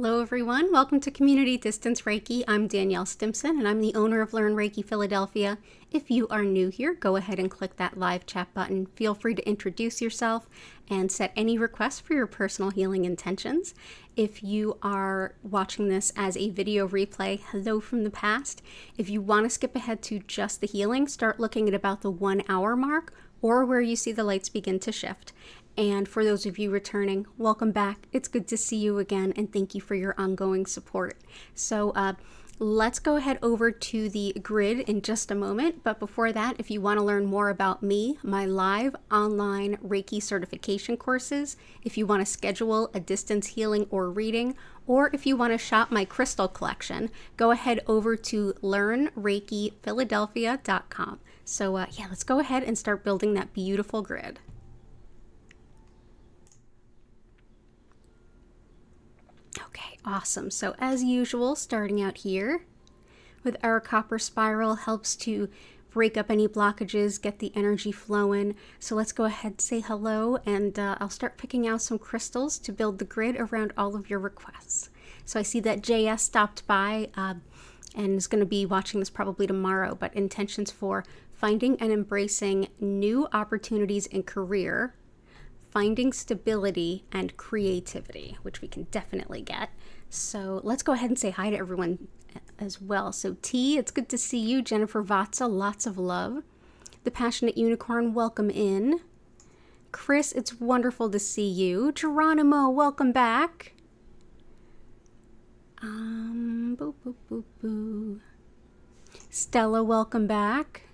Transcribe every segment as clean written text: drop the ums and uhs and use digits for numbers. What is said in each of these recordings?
Hello everyone, welcome to Community Distance Reiki. I'm Danielle Stimpson and I'm the owner of Learn Reiki Philadelphia. If you are new here, go ahead and click that live chat button. Feel free to introduce yourself and set any requests for your personal healing intentions. If you are watching this as a video replay, hello from the past. If you want to skip ahead to just the healing, start looking at about the 1 hour mark or where you see the lights begin to shift. And for those of you returning, welcome back. It's good to see you again, and thank you for your ongoing support. So let's go ahead over to the grid in just a moment. But before that, if you want to learn more about me, my live online Reiki certification courses, if you want to schedule a distance healing or reading, or if you want to shop my crystal collection, go ahead over to learnreikiphiladelphia.com. So let's go ahead and start building that beautiful grid. Okay, awesome. So as usual, starting out here with our copper spiral helps to break up any blockages, get the energy flowing. So let's go ahead and say hello, and I'll start picking out some crystals to build the grid around all of your requests. So I see that JS stopped by and is going to be watching this probably tomorrow, but intentions for finding and embracing new opportunities in career, finding stability and creativity, which we can definitely get. So let's go ahead and say hi to everyone as well. So T, it's good to see you. Jennifer Vatsa, lots of love. The Passionate Unicorn, welcome in. Chris, it's wonderful to see you. Geronimo, welcome back. Boo, boo, boo, boo. Stella, welcome back.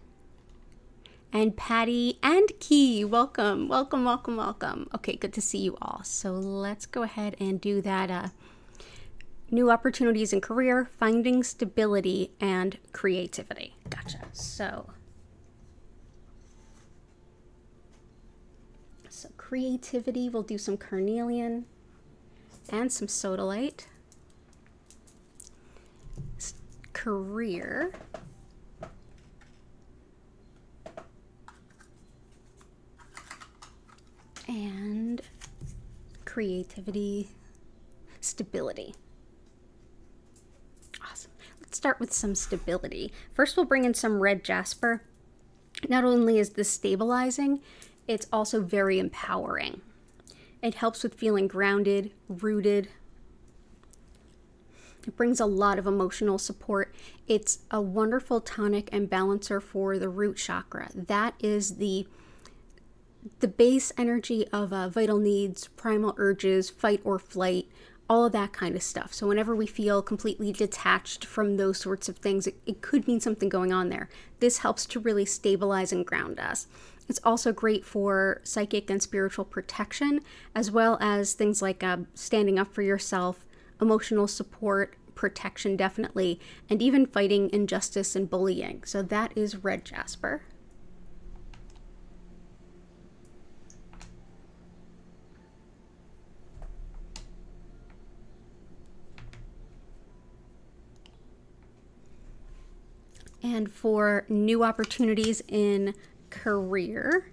And Patty and Key, welcome, welcome, welcome, welcome. Okay, good to see you all. So let's go ahead and do that. New opportunities in career, finding stability, and creativity. Gotcha. So creativity, we'll do some carnelian and some sodalite. Career. And creativity, stability. Awesome. Let's start with some stability. First, we'll bring in some red jasper. Not only is this stabilizing, it's also very empowering. It helps with feeling grounded, rooted. It brings a lot of emotional support. It's a wonderful tonic and balancer for the root chakra. That is the base energy of vital needs, primal urges, fight or flight, all of that kind of stuff. So whenever we feel completely detached from those sorts of things, it could mean something going on there. This helps to really stabilize and ground us. It's also great for psychic and spiritual protection, as well as things like standing up for yourself, emotional support, protection definitely, and even fighting injustice and bullying. So that is red jasper. And for new opportunities in career,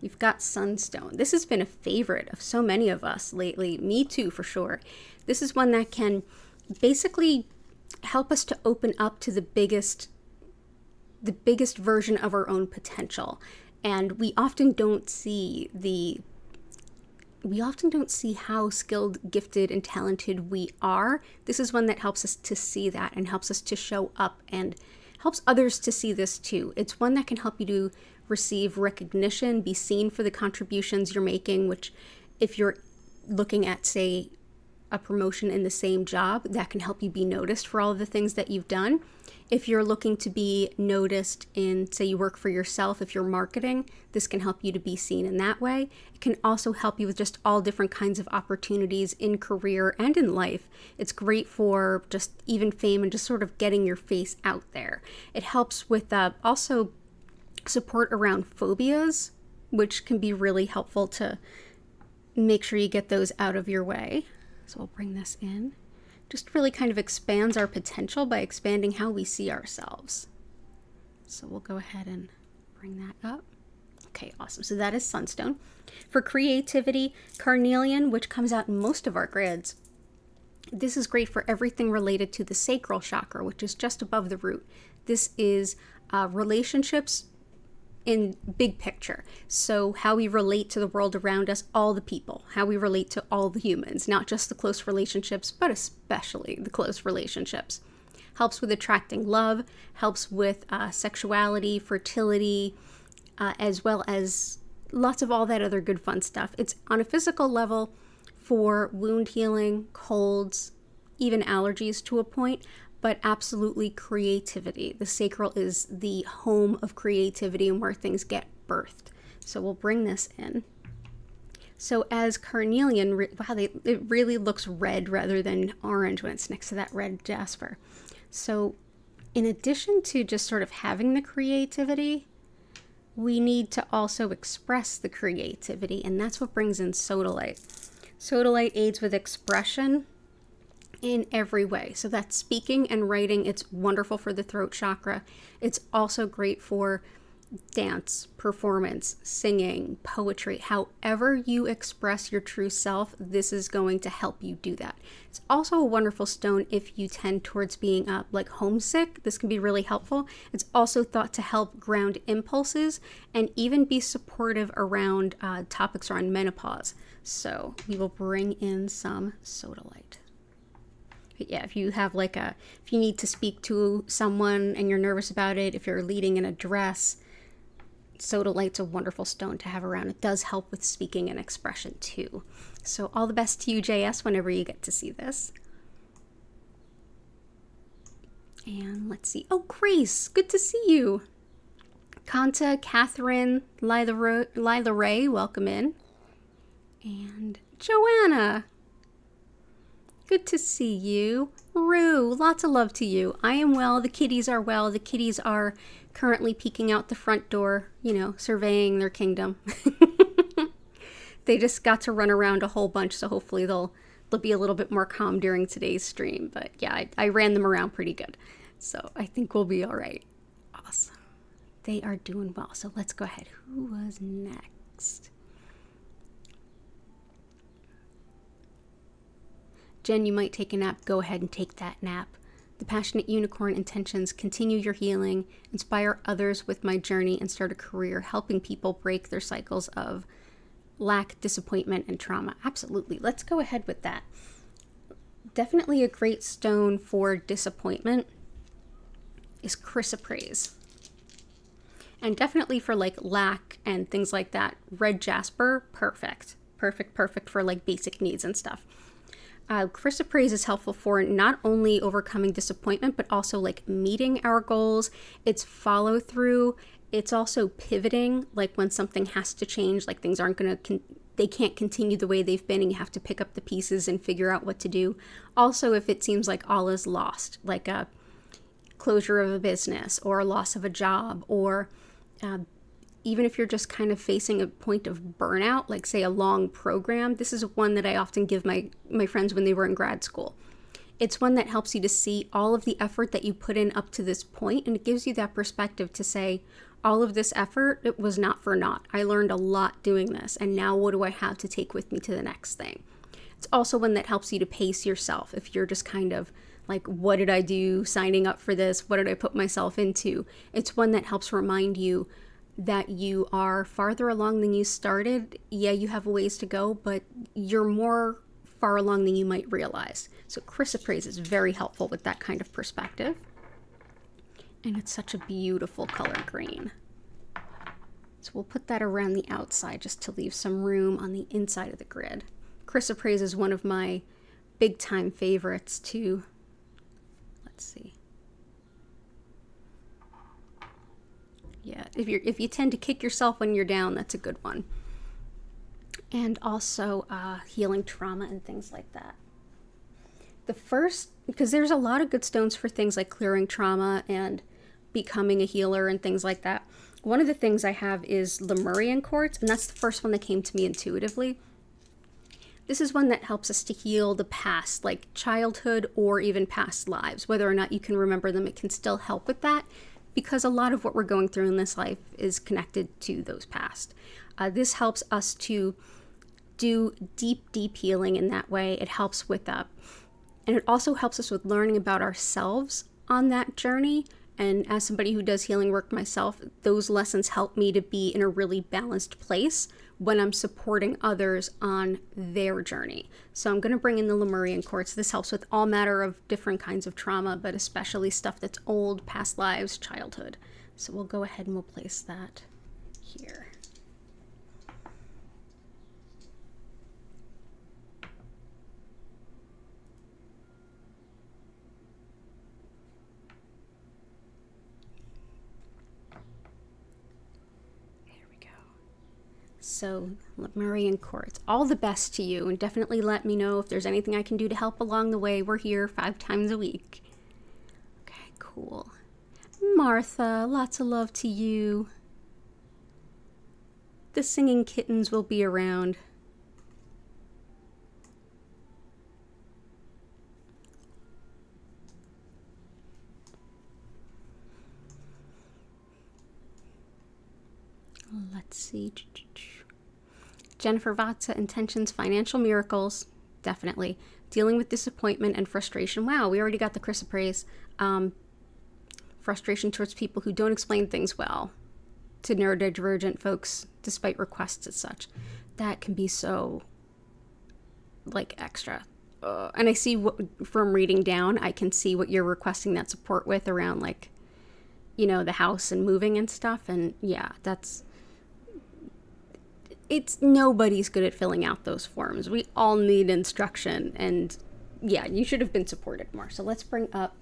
we've got sunstone. This has been a favorite of so many of us lately, me too for sure. This is one that can basically help us to open up to the biggest version of our own potential. And we often don't see how skilled, gifted, and talented we are. This is one that helps us to see that and helps us to show up and helps others to see this too. It's one that can help you to receive recognition, be seen for the contributions you're making, which if you're looking at, say, a promotion in the same job, that can help you be noticed for all of the things that you've done. If you're looking to be noticed in, say, you work for yourself, if you're marketing, this can help you to be seen in that way. It can also help you with just all different kinds of opportunities in career and in life. It's great for just even fame and just sort of getting your face out there. It helps with also support around phobias, which can be really helpful to make sure you get those out of your way. So we'll bring this in. Just really kind of expands our potential by expanding how we see ourselves. So we'll go ahead and bring that up. Okay, awesome. So that is sunstone. For creativity, carnelian, which comes out in most of our grids. This is great for everything related to the sacral chakra, which is just above the root. This is relationships in big picture. So how we relate to the world around us, all the people, how we relate to all the humans, not just the close relationships, but especially the close relationships. Helps with attracting love, helps with sexuality, fertility, as well as lots of all that other good fun stuff. It's on a physical level for wound healing, colds, even allergies to a point, but absolutely creativity. The sacral is the home of creativity and where things get birthed. So we'll bring this in. So as carnelian, wow, it really looks red rather than orange when it's next to that red jasper. So in addition to just sort of having the creativity, we need to also express the creativity, and that's what brings in sodalite. Sodalite aids with expression in every way. So that's speaking and writing. It's wonderful for the throat chakra. It's also great for dance, performance, singing, poetry. However you express your true self, this is going to help you do that. It's also a wonderful stone if you tend towards being like homesick. This can be really helpful. It's also thought to help ground impulses and even be supportive around topics around menopause. So we will bring in some sodalite. But yeah, if you have if you need to speak to someone and you're nervous about it, if you're leading an address, sodalite's a wonderful stone to have around. It does help with speaking and expression too. So all the best to you, JS, whenever you get to see this. And let's see. Oh, Grace, good to see you. Kanta, Catherine, Lila Ray, welcome in. And Joanna, good to see you. Rue, lots of love to you. I am well. The kitties are well. The kitties are currently peeking out the front door, surveying their kingdom. They just got to run around a whole bunch, so hopefully they'll be a little bit more calm during today's stream. But yeah, I ran them around pretty good, so I think we'll be all right. Awesome. They are doing well. So let's go ahead. Who was next? Jen, you might take a nap. Go ahead and take that nap. The Passionate Unicorn intentions: continue your healing, inspire others with my journey, and start a career helping people break their cycles of lack, disappointment, and trauma. Absolutely. Let's go ahead with that. Definitely a great stone for disappointment is chrysoprase. And definitely for lack and things like that, red jasper, perfect. Perfect for basic needs and stuff. Chrysoprase is helpful for not only overcoming disappointment, but also meeting our goals. It's follow through. It's also pivoting, when something has to change, things aren't they can't continue the way they've been, and you have to pick up the pieces and figure out what to do. Also, if it seems like all is lost, like a closure of a business or a loss of a job, or even if you're just kind of facing a point of burnout, say a long program, this is one that I often give my friends when they were in grad school. It's one that helps you to see all of the effort that you put in up to this point, and it gives you that perspective to say, all of this effort, it was not for naught. I learned a lot doing this, and now what do I have to take with me to the next thing? It's also one that helps you to pace yourself. If you're just kind of what did I do signing up for this? What did I put myself into? It's one that helps remind you that you are farther along than you started. Yeah, you have a ways to go, but you're more far along than you might realize. So chrysoprase is very helpful with that kind of perspective. And it's such a beautiful color green. So we'll put that around the outside just to leave some room on the inside of the grid. Chrysoprase is one of my big time favorites too. Let's see. Yeah, if you tend to kick yourself when you're down, that's a good one. And also healing trauma and things like that. Because there's a lot of good stones for things like clearing trauma and becoming a healer and things like that. One of the things I have is Lemurian quartz, and that's the first one that came to me intuitively. This is one that helps us to heal the past, like childhood or even past lives. Whether or not you can remember them, it can still help with that, because a lot of what we're going through in this life is connected to those past. This helps us to do deep healing in that way. It helps with And it also helps us with learning about ourselves on that journey. And as somebody who does healing work myself, those lessons help me to be in a really balanced place when I'm supporting others on their journey. So I'm going to bring in the Lemurian quartz. This helps with all matter of different kinds of trauma, but especially stuff that's old, past lives, childhood. So we'll go ahead and we'll place that here. So, Lemurian quartz, all the best to you, and definitely let me know if there's anything I can do to help along the way. We're here 5 times a week. Okay, cool. Martha, lots of love to you. The singing kittens will be around. Let's see. Jennifer Vatsa, intentions, financial miracles, definitely. Dealing with disappointment and frustration. Wow, we already got the chrysoprase. Frustration towards people who don't explain things well to neurodivergent folks, despite requests and such. That can be so, like, extra. And I see what, from reading down, I can see what you're requesting that support with around, like, you know, the house and moving and stuff. And yeah, it's nobody's good at filling out those forms. We all need instruction, and yeah, you should have been supported more. So let's bring up,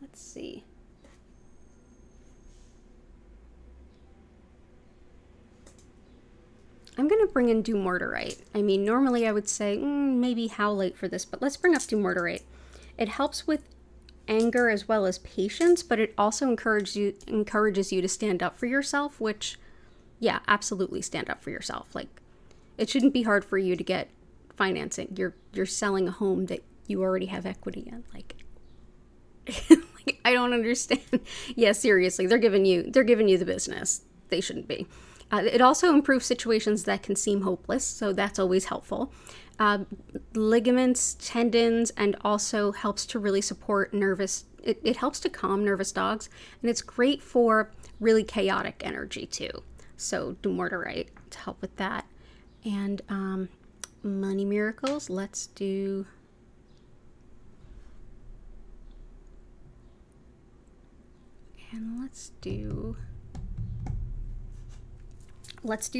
let's see. I'm going to bring in dumortierite. I mean, normally I would say maybe howlite for this, but let's bring up dumortierite. It helps with anger as well as patience, but it also encourages you to stand up for yourself, which, yeah, absolutely stand up for yourself. Like, it shouldn't be hard for you to get financing. You're selling a home that you already have equity in. Like, like, I don't understand. Yeah, seriously, they're giving you the business. They shouldn't be. It also improves situations that can seem hopeless, so that's always helpful. Ligaments, tendons, and also helps to really support nervous. It helps to calm nervous dogs, and it's great for really chaotic energy too. So dumortierite to help with that. And money miracles, let's do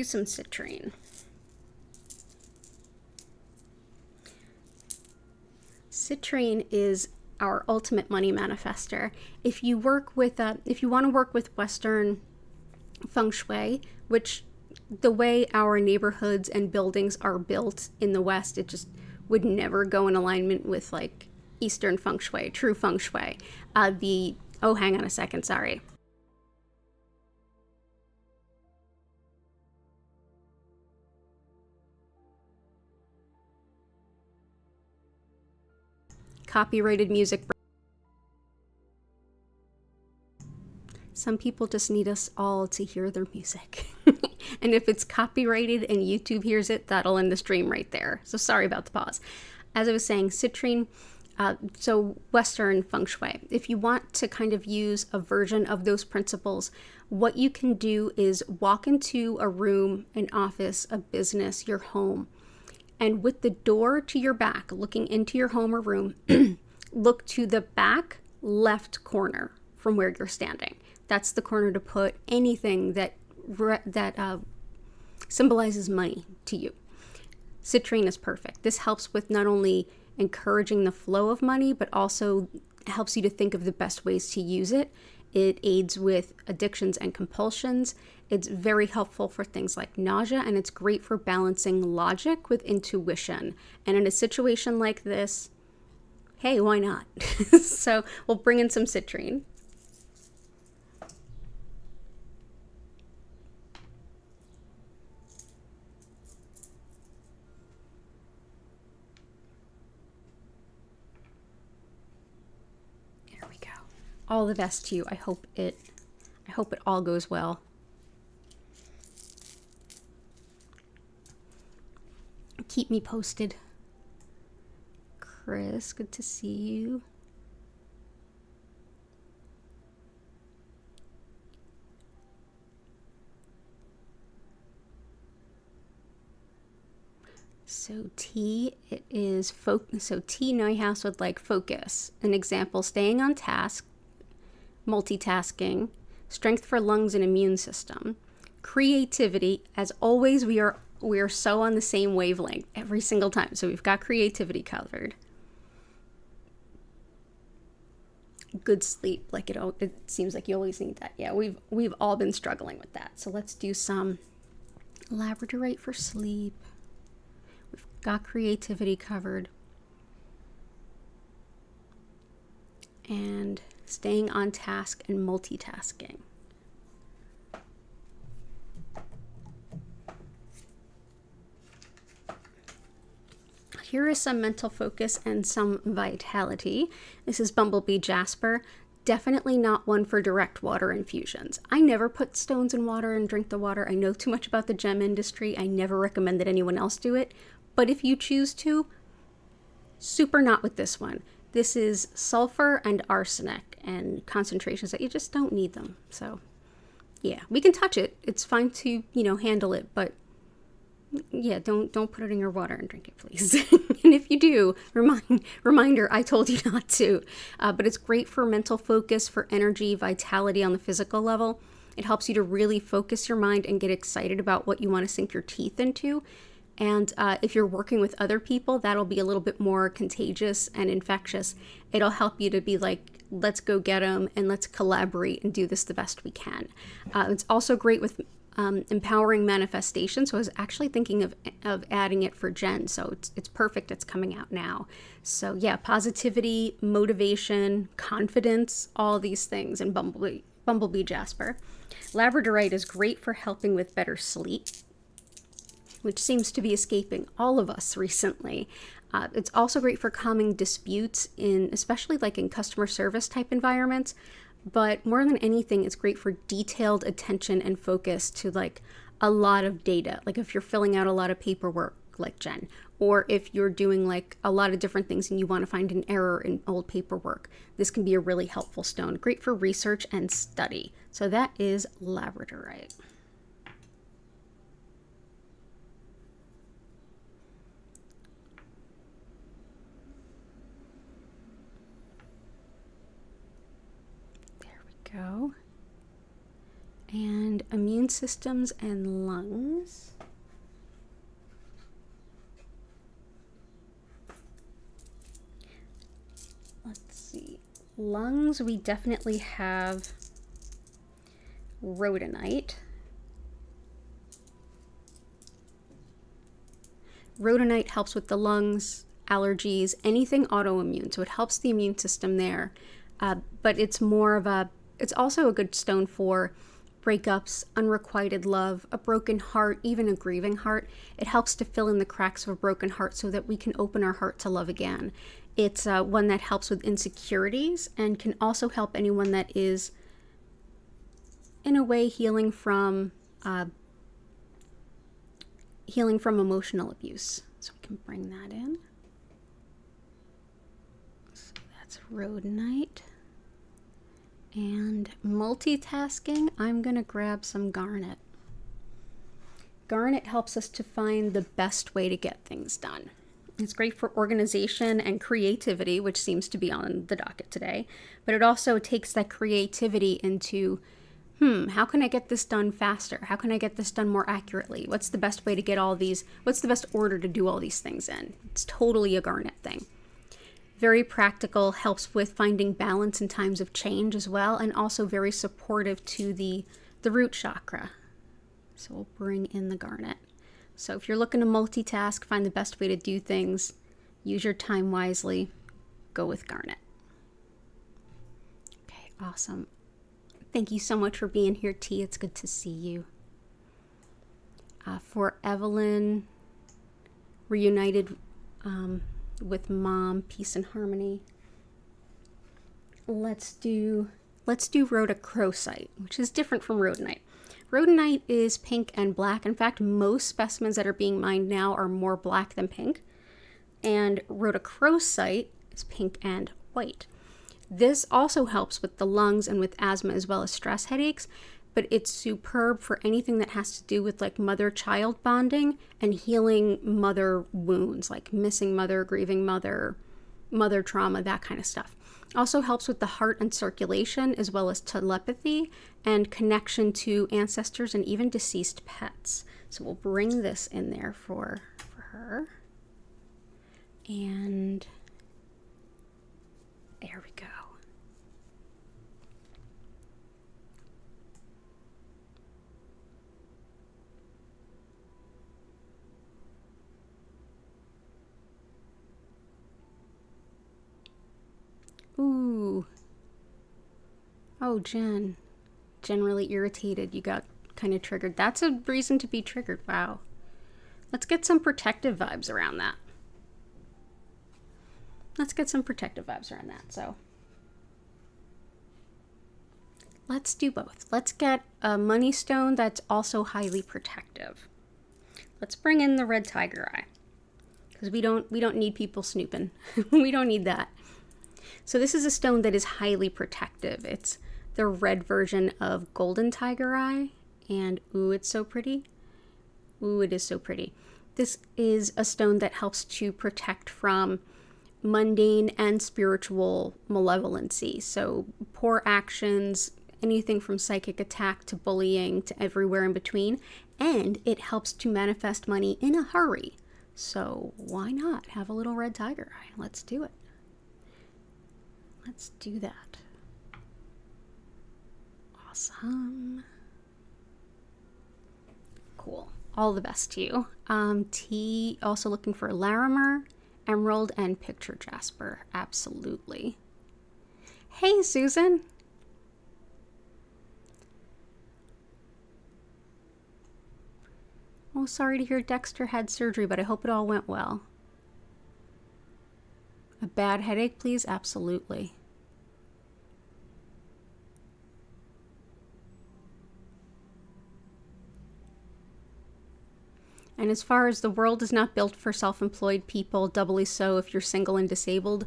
some citrine. Citrine is our ultimate money manifester. If you want to work with Western feng shui, which the way our neighborhoods and buildings are built in the West, it just would never go in alignment with like Eastern feng shui, true feng shui. Oh, hang on a second, sorry. Copyrighted music. Some people just need us all to hear their music. And if it's copyrighted and YouTube hears it, that'll end the stream right there. So sorry about the pause. As I was saying, citrine, so Western feng shui. If you want to kind of use a version of those principles, what you can do is walk into a room, an office, a business, your home, and with the door to your back, looking into your home or room, look to the back left corner from where you're standing. That's the corner to put anything that symbolizes money to you. Citrine is perfect. This helps with not only encouraging the flow of money, but also helps you to think of the best ways to use it. It aids with addictions and compulsions. It's very helpful for things like nausea, and it's great for balancing logic with intuition. And in a situation like this, hey, why not? So we'll bring in some citrine. There we go. All the best to you. I hope it all goes well. Keep me posted. Chris. Good to see you. So T, it is so T Neuhaus would like focus. An example, staying on task, multitasking, strength for lungs and immune system, creativity. As always, we are so on the same wavelength every single time. So we've got creativity covered. Good sleep, like it seems like you always need that. Yeah, we've all been struggling with that. So let's do some labradorite for sleep. We've got creativity covered. And staying on task and multitasking. Here is some mental focus and some vitality. This is Bumblebee Jasper. Definitely not one for direct water infusions. I never put stones in water and drink the water. I know too much about the gem industry. I never recommend that anyone else do it. But if you choose to, super not with this one. This is sulfur and arsenic and concentrations that you just don't need them. So yeah, we can touch it. It's fine to, handle it, but yeah, don't put it in your water and drink it, please. And if you do, reminder, I told you not to. But it's great for mental focus, for energy, vitality on the physical level. It helps you to really focus your mind and get excited about what you want to sink your teeth into. And if you're working with other people, that'll be a little bit more contagious and infectious. It'll help you to be like, let's go get them and let's collaborate and do this the best we can. It's also great with empowering manifestation. So I was actually thinking of adding it for Jen. So it's perfect. It's coming out now. So yeah, positivity, motivation, confidence, all these things in Bumblebee Jasper. Labradorite is great for helping with better sleep, which seems to be escaping all of us recently. It's also great for calming disputes especially like in customer service type environments. But more than anything, it's great for detailed attention and focus to like a lot of data. Like if you're filling out a lot of paperwork like Jen, or if you're doing like a lot of different things and you want to find an error in old paperwork, this can be a really helpful stone. Great for research and study. So that is labradorite. Go. And immune systems and lungs. Let's see. Lungs, we definitely have rhodonite. Rhodonite helps with the lungs, allergies, anything autoimmune. So it helps the immune system there. But it's more of it's also a good stone for breakups, unrequited love, a broken heart, even a grieving heart. It helps to fill in the cracks of a broken heart so that we can open our heart to love again. It's one that helps with insecurities and can also help anyone that is, in a way, healing from emotional abuse. So we can bring that in. So that's rhodonite. And multitasking, I'm going to grab some garnet. Garnet helps us to find the best way to get things done. It's great for organization and creativity, which seems to be on the docket today. But it also takes that creativity into, how can I get this done faster? How can I get this done more accurately? What's the best way to get what's the best order to do all these things in? It's totally a garnet thing. Very practical, helps with finding balance in times of change as well, and also very supportive to the root chakra. So we'll bring in the garnet. So if you're looking to multitask, find the best way to do things, use your time wisely, go with garnet. Okay, awesome. Thank you so much for being here, T. It's good to see you. For Evelyn, reunited with mom, peace and harmony. Let's do rhodochrosite, which is different from rhodonite. Rhodonite is pink and black. In fact, most specimens that are being mined now are more black than pink. And rhodochrosite is pink and white. This also helps with the lungs and with asthma as well as stress headaches, but it's superb for anything that has to do with like mother-child bonding and healing mother wounds, like missing mother, grieving mother, mother trauma, that kind of stuff. Also helps with the heart and circulation, as well as telepathy and connection to ancestors and even deceased pets. So we'll bring this in there for her. And there we go. Ooh. Oh, Jen. Generally irritated. You got kind of triggered. That's a reason to be triggered. Wow. Let's get some protective vibes around that. So let's do both. Let's get a money stone that's also highly protective. Let's bring in the red tiger eye, because we don't need people snooping. We don't need that. So this is a stone that is highly protective. It's the red version of golden tiger eye, and ooh, it's so pretty. Ooh, it is so pretty. This is a stone that helps to protect from mundane and spiritual malevolency. So poor actions, anything from psychic attack to bullying to everywhere in between. And it helps to manifest money in a hurry. So why not have a little red tiger eye? Let's do it. Let's do that. Awesome. Cool. All the best to you. T, also looking for Larimer, Emerald, and Picture Jasper. Absolutely. Hey, Susan. Oh, sorry to hear Dexter had surgery, but I hope it all went well. A bad headache, please? Absolutely. And as far as the world is not built for self-employed people, doubly so if you're single and disabled,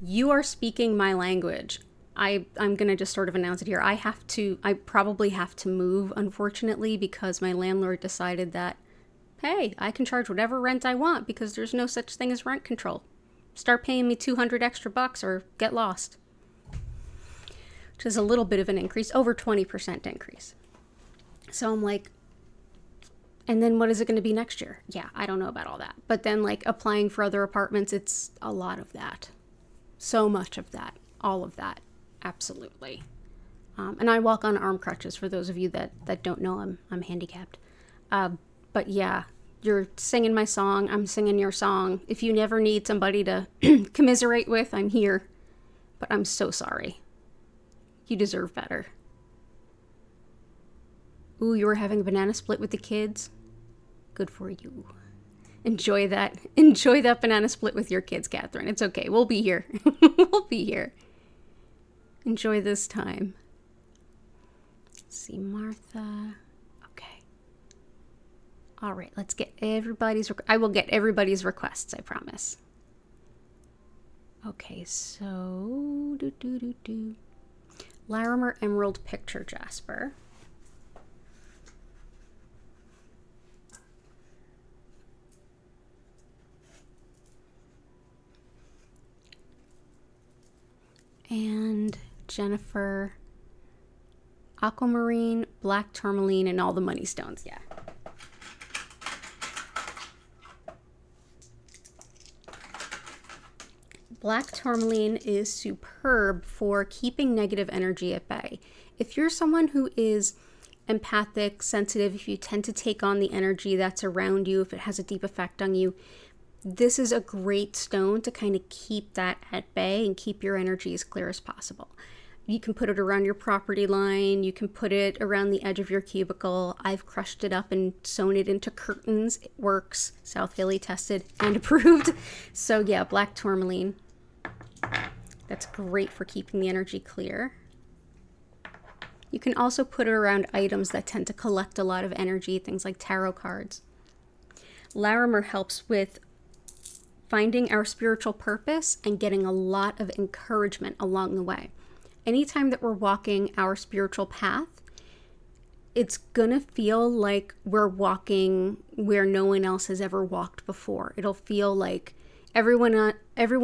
you are speaking my language. I'm going to just sort of announce it here. I probably have to move, unfortunately, because my landlord decided that, hey, I can charge whatever rent I want because there's no such thing as rent control. Start paying me $200 extra or get lost. Which is a little bit of an increase, over 20% increase. So I'm like, and then what is it going to be next year? Yeah, I don't know about all that. But then like applying for other apartments, it's a lot of that. So much of that. All of that. Absolutely. And I walk on arm crutches for those of you that don't know I'm handicapped. But yeah, you're singing my song. I'm singing your song. If you never need somebody to commiserate with, I'm here. But I'm so sorry. You deserve better. Ooh, you were having a banana split with the kids? Good for you. Enjoy that. Enjoy that banana split with your kids, Catherine. It's okay. We'll be here. We'll be here. Enjoy this time. Let's see, Martha. Okay. All right, let's get everybody's... I will get everybody's requests, I promise. Okay, so... Larimer Emerald Picture Jasper. And Jennifer, Aquamarine, Black Tourmaline, and all the money stones. Yeah. Black Tourmaline is superb for keeping negative energy at bay. If you're someone who is empathic, sensitive, if you tend to take on the energy that's around you, if it has a deep effect on you, this is a great stone to kind of keep that at bay and keep your energy as clear as possible. You can put it around your property line. You can put it around the edge of your cubicle. I've crushed it up and sewn it into curtains. It works. South Philly tested and approved. So yeah, Black Tourmaline. That's great for keeping the energy clear. You can also put it around items that tend to collect a lot of energy, things like tarot cards. Larimer helps with finding our spiritual purpose and getting a lot of encouragement along the way. Anytime that we're walking our spiritual path, it's gonna feel like we're walking where no one else has ever walked before. It'll feel like everyone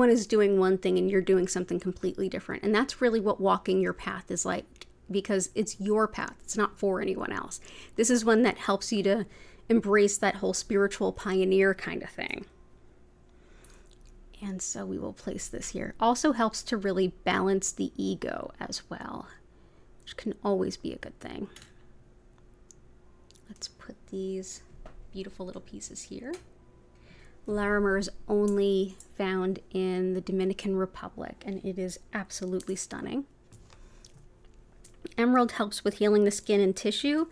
is doing one thing and you're doing something completely different. And that's really what walking your path is like, because it's your path. It's not for anyone else. This is one that helps you to embrace that whole spiritual pioneer kind of thing. And so we will place this here. Also helps to really balance the ego as well, which can always be a good thing. Let's put these beautiful little pieces here. Larimer is only found in the Dominican Republic, and it is absolutely stunning. Emerald helps with healing the skin and tissue,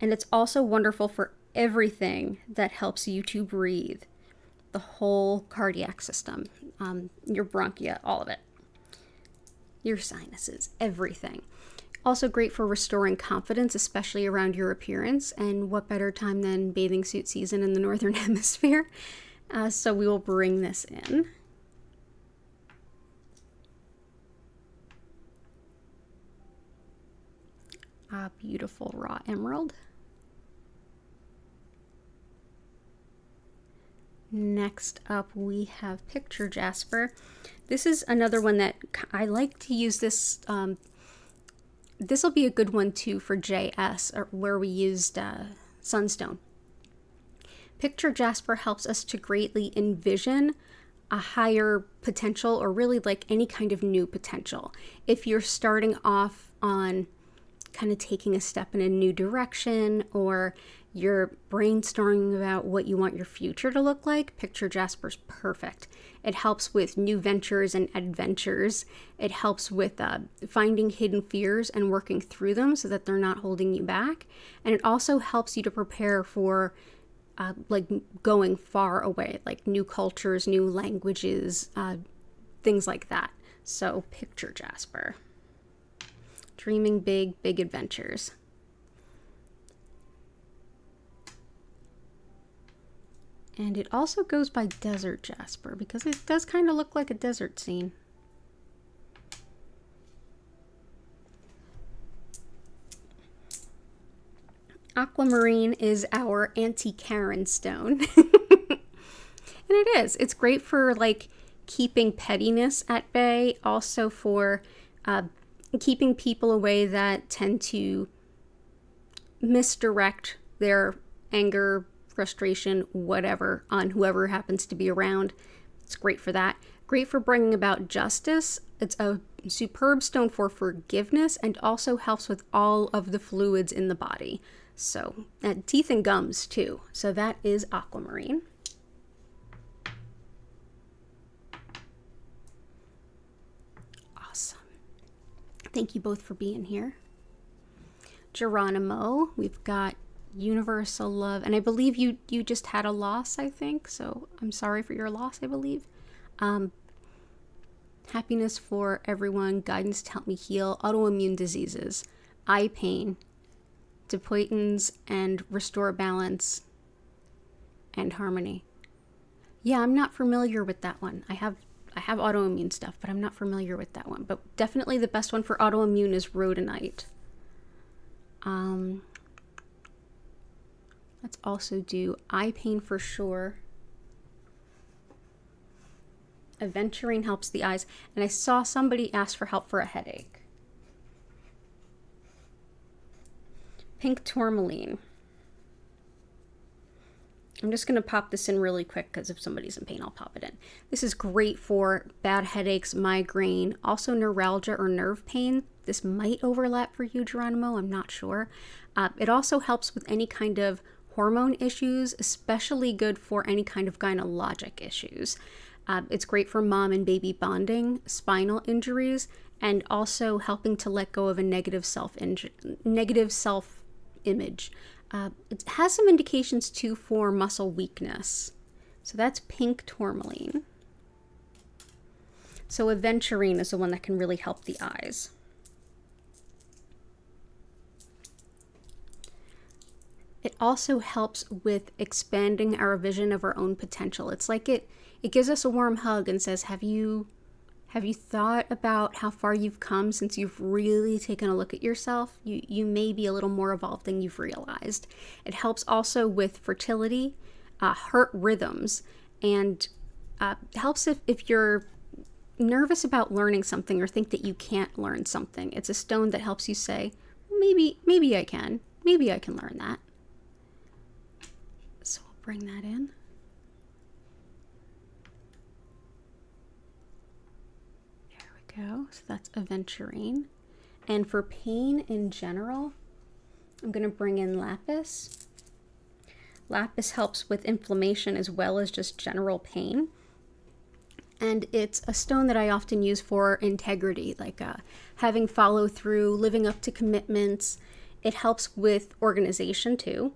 and it's also wonderful for everything that helps you to breathe. The whole cardiac system, your bronchia, all of it. Your sinuses, everything. Also great for restoring confidence, especially around your appearance. And what better time than bathing suit season in the Northern Hemisphere? So we will bring this in. Beautiful raw emerald. Next up, we have picture jasper. This is another one that I like to use this. This will be a good one too for JS, or where we used sunstone. Picture jasper helps us to greatly envision a higher potential, or really like any kind of new potential. If you're starting off on kind of taking a step in a new direction, or you're brainstorming about what you want your future to look like, picture jasper's perfect. It helps with new ventures and adventures. It helps with finding hidden fears and working through them so that they're not holding you back. And it also helps you to prepare for like going far away, like new cultures, new languages, things like that. So picture jasper. Dreaming big, big adventures. And it also goes by desert jasper because it does kind of look like a desert scene. Aquamarine is our anti-Karen stone. And it is. It's great for like keeping pettiness at bay, also for keeping people away that tend to misdirect their anger, frustration, whatever, on whoever happens to be around. It's great for that. Great for bringing about justice. It's a superb stone for forgiveness and also helps with all of the fluids in the body. So, teeth and gums too. So that is aquamarine. Awesome. Thank you both for being here. Geronimo, we've got universal love, and I believe you just had a loss, I think, so I'm sorry for your loss, I believe. Happiness for everyone, guidance to help me heal autoimmune diseases, eye pain, depoitins, and restore balance and harmony. Yeah, I'm not familiar with that one. I have autoimmune stuff, but I'm not familiar with that one. But definitely the best one for autoimmune is rhodonite. Let's also do eye pain for sure. Aventurine helps the eyes. And I saw somebody ask for help for a headache. Pink tourmaline. I'm just going to pop this in really quick because if somebody's in pain, I'll pop it in. This is great for bad headaches, migraine, also neuralgia or nerve pain. This might overlap for you, Geronimo. I'm not sure. It also helps with any kind of hormone issues, especially good for any kind of gynecologic issues. It's great for mom and baby bonding, spinal injuries, and also helping to let go of a negative self-image. It has some indications too for muscle weakness. So that's pink tourmaline. So aventurine is the one that can really help the eyes. It also helps with expanding our vision of our own potential. It's like it gives us a warm hug and says, have you thought about how far you've come since you've really taken a look at yourself? You may be a little more evolved than you've realized. It helps also with fertility, heart rhythms, and helps if you're nervous about learning something or think that you can't learn something. It's a stone that helps you say, maybe I can. Maybe I can learn that. So we'll bring that in. Go. So that's aventurine. And for pain in general, I'm going to bring in lapis. Lapis helps with inflammation as well as just general pain. And it's a stone that I often use for integrity, like having follow through, living up to commitments. It helps with organization too.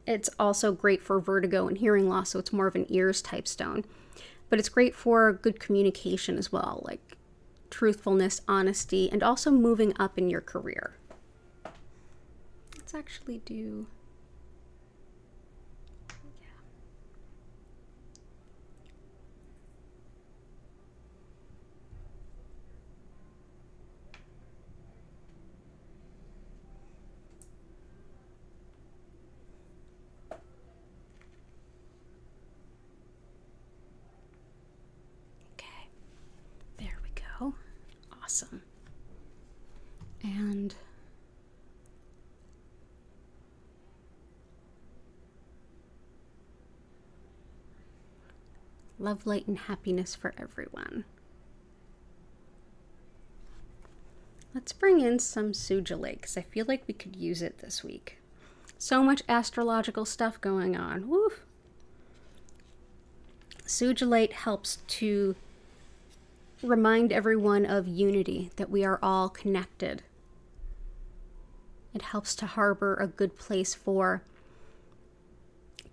It's also great for vertigo and hearing loss, so it's more of an ears type stone. But it's great for good communication as well, like truthfulness, honesty, and also moving up in your career. Let's actually do, okay, there we go. Awesome. And love, light, and happiness for everyone. Let's bring in some sujolate because I feel like we could use it this week. So much astrological stuff going on. Woof. Sujolate helps to remind everyone of unity, that we are all connected. It helps to harbor a good place for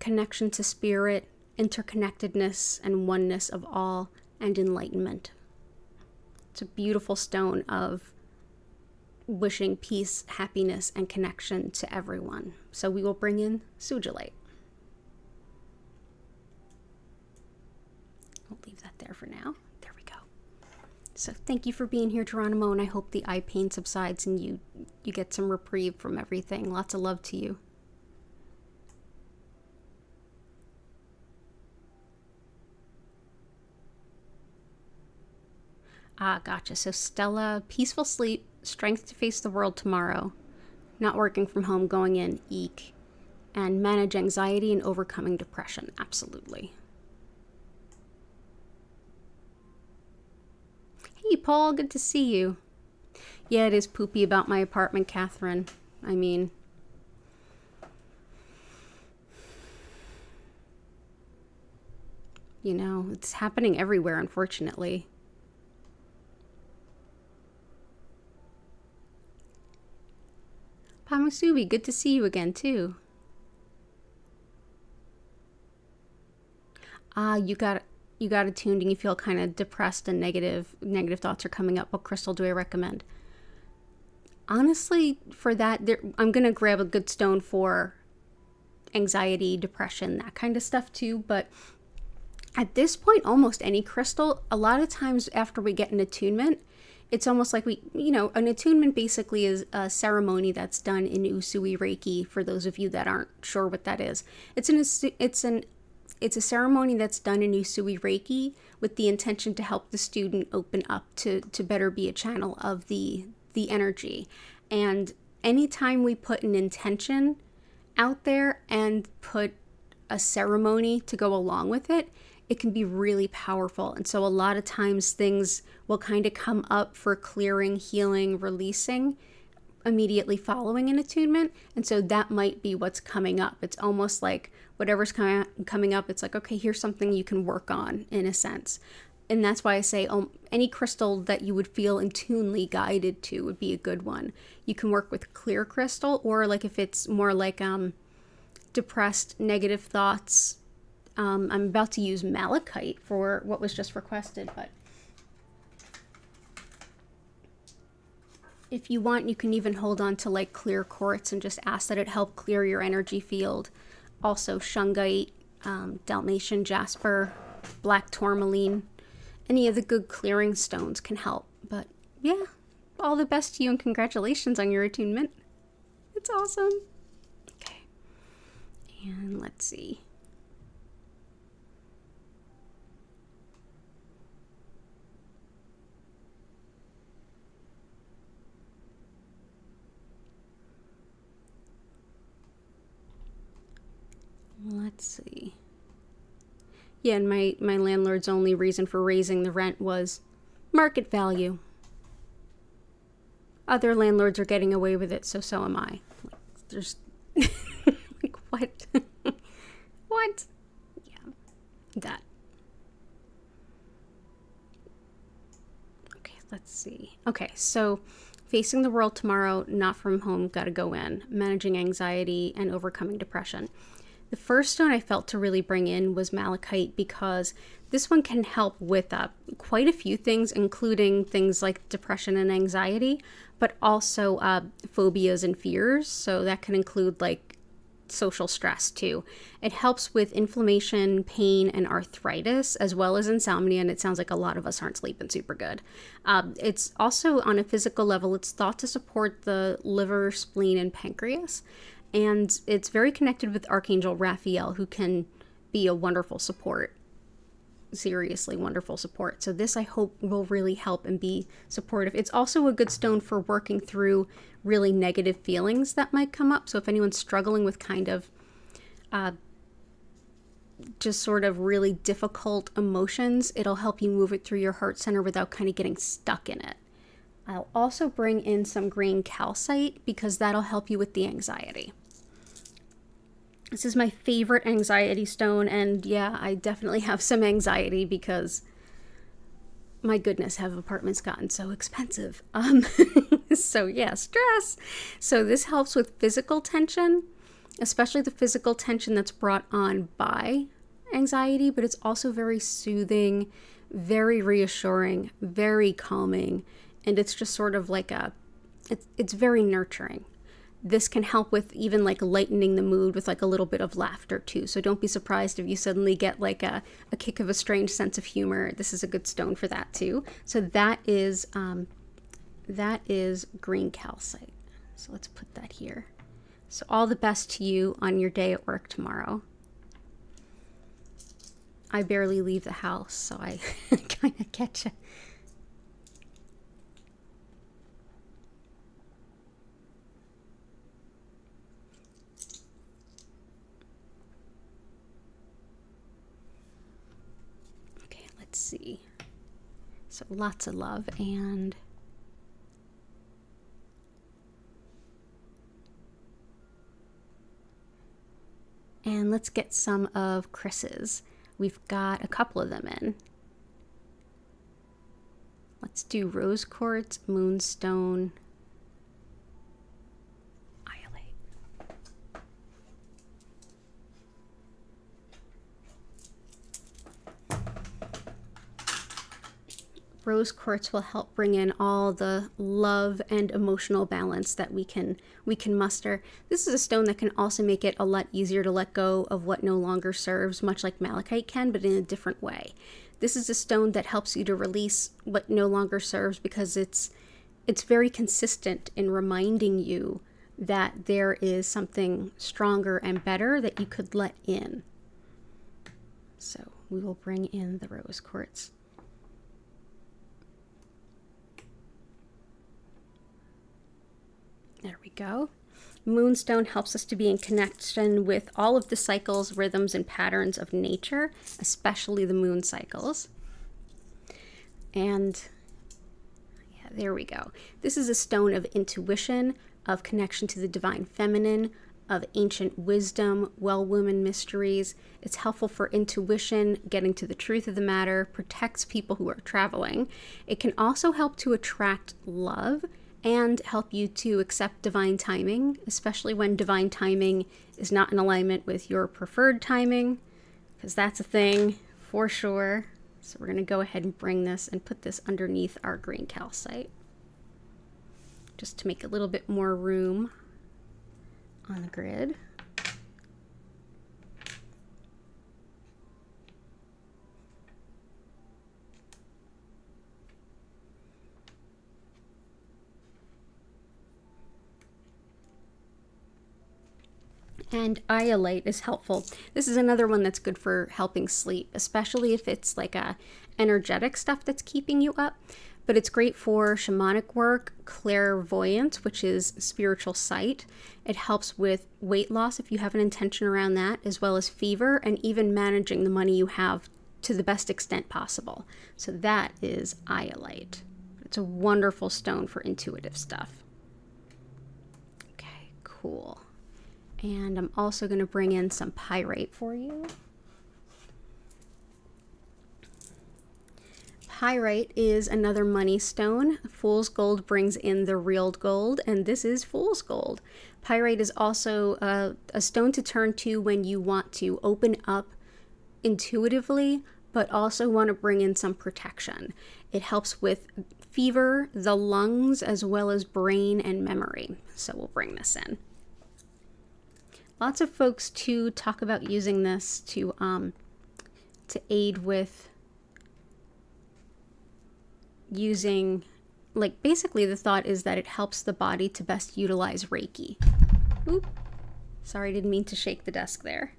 connection to spirit, interconnectedness, and oneness of all, and enlightenment. It's a beautiful stone of wishing peace, happiness, and connection to everyone. So we will bring in sujolate. We'll leave that there for now. There we go. So thank you for being here, Geronimo, and I hope the eye pain subsides and you get some reprieve from everything. Lots of love to you. Ah, gotcha. So Stella, peaceful sleep, strength to face the world tomorrow, not working from home, going in, eek, and manage anxiety and overcoming depression. Absolutely. Hey, Paul, good to see you. Yeah, it is poopy about my apartment, Catherine. I mean, you know, it's happening everywhere, unfortunately. Pamasubi, good to see you again, too. You got attuned and you feel kind of depressed and negative thoughts are coming up. What crystal do I recommend? Honestly, for that, I'm going to grab a good stone for anxiety, depression, that kind of stuff too. But at this point, almost any crystal, a lot of times after we get an attunement, it's almost like an attunement basically is a ceremony that's done in Usui Reiki. For those of you that aren't sure what that is, it's a ceremony that's done in Usui Reiki with the intention to help the student open up to better be a channel of the energy. And anytime we put an intention out there and put a ceremony to go along with it, it can be really powerful. And so a lot of times things will kind of come up for clearing, healing, releasing immediately following an attunement. And so that might be what's coming up. It's almost like whatever's coming up, it's like, okay, here's something you can work on in a sense. And that's why I say any crystal that you would feel intuitively guided to would be a good one. You can work with clear crystal, or like if it's more like depressed, negative thoughts. I'm about to use malachite for what was just requested, but If you want, you can even hold on to like clear quartz and just ask that it help clear your energy field. Also shungite, Dalmatian jasper, black tourmaline, any of the good clearing stones can help. But yeah, all the best to you and congratulations on your attunement. It's awesome. Okay, and let's see. Let's see. Yeah, and my landlord's only reason for raising the rent was market value. Other landlords are getting away with it, so am I. Like, there's like what? What? Yeah, that. Okay, let's see. Okay, so facing the world tomorrow, not from home, gotta go in. Managing anxiety and overcoming depression. The first stone I felt to really bring in was malachite, because this one can help with quite a few things, including things like depression and anxiety, but also phobias and fears. So that can include like social stress too. It helps with inflammation, pain, and arthritis, as well as insomnia, and it sounds like a lot of us aren't sleeping super good. It's also, on a physical level, it's thought to support the liver, spleen, and pancreas. And it's very connected with Archangel Raphael, who can be a wonderful support. Seriously wonderful support. So this, I hope, will really help and be supportive. It's also a good stone for working through really negative feelings that might come up. So if anyone's struggling with kind of just sort of really difficult emotions, it'll help you move it through your heart center without kind of getting stuck in it. I'll also bring in some green calcite, because that'll help you with the anxiety. This is my favorite anxiety stone, and yeah, I definitely have some anxiety because, my goodness, have apartments gotten so expensive? So yeah, stress. So this helps with physical tension, especially the physical tension that's brought on by anxiety, but it's also very soothing, very reassuring, very calming, and it's just sort of like it's very nurturing. This can help with even like lightening the mood with like a little bit of laughter too. So don't be surprised if you suddenly get like a kick of a strange sense of humor. This is a good stone for that too. So that is green calcite. So let's put that here. So all the best to you on your day at work tomorrow. I barely leave the house, so I kind of get you. See, so lots of love, and let's get some of Chris's. We've got a couple of them in. Let's do rose quartz, moonstone, rose quartz will help bring in all the love and emotional balance that we can muster. This is a stone that can also make it a lot easier to let go of what no longer serves, much like malachite can, but in a different way. This is a stone that helps you to release what no longer serves, because it's very consistent in reminding you that there is something stronger and better that you could let in. So we will bring in the rose quartz. There we go. Moonstone helps us to be in connection with all of the cycles, rhythms, and patterns of nature, especially the moon cycles. And yeah, there we go. This is a stone of intuition, of connection to the divine feminine, of ancient wisdom, well-woman mysteries. It's helpful for intuition, getting to the truth of the matter, protects people who are traveling. It can also help to attract love and help you to accept divine timing, especially when divine timing is not in alignment with your preferred timing, because that's a thing for sure. So we're going to go ahead and bring this and put this underneath our green calcite. just to make a little bit more room on the grid. And iolite is helpful. This is another one that's good for helping sleep, especially if it's like a energetic stuff that's keeping you up. But it's great for shamanic work, clairvoyance, which is spiritual sight. It helps with weight loss if you have an intention around that, as well as fever, and even managing the money you have to the best extent possible. So that is iolite. It's a wonderful stone for intuitive stuff. Okay, cool. And I'm also going to bring in some pyrite for you. Pyrite is another money stone. Fool's gold brings in the real gold, and this is fool's gold. Pyrite is also a stone to turn to when you want to open up intuitively, but also want to bring in some protection. It helps with fever, the lungs, as well as brain and memory. So we'll bring this in. Lots of folks too talk about using this to aid with using, like, basically the thought is that it helps the body to best utilize Reiki. Oop, sorry, I didn't mean to shake the desk there.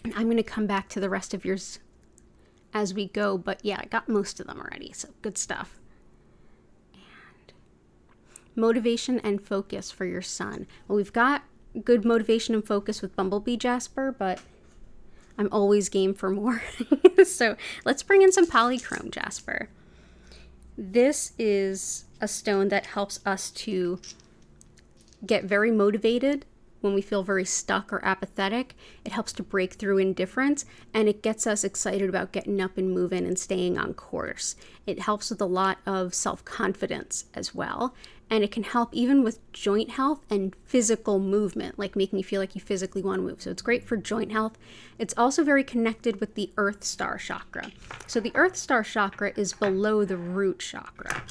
And I'm going to come back to the rest of yours as we go, but yeah, I got most of them already, so good stuff. Motivation and focus for your sun. Well, we've got good motivation and focus with Bumblebee Jasper, but I'm always game for more. So let's bring in some polychrome jasper. This is a stone that helps us to get very motivated when we feel very stuck or apathetic. It helps to break through indifference, and it gets us excited about getting up and moving and staying on course. It helps with a lot of self-confidence as well, and it can help even with joint health and physical movement, like making you feel like you physically want to move. So it's great for joint health. It's also very connected with the Earth Star chakra. So the Earth Star chakra is below the root chakra,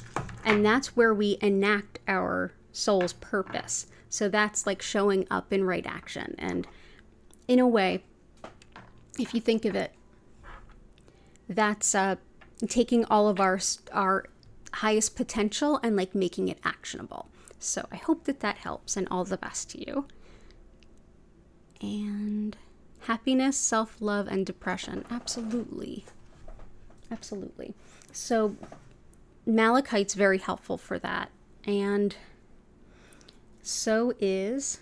and that's where we enact our soul's purpose. So that's like showing up in right action. And in a way, if you think of it, that's taking all of our highest potential and like making it actionable. So I hope that that helps, and all the best to you. And happiness, self-love, and depression. Absolutely. Absolutely. So malachite's very helpful for that. And so is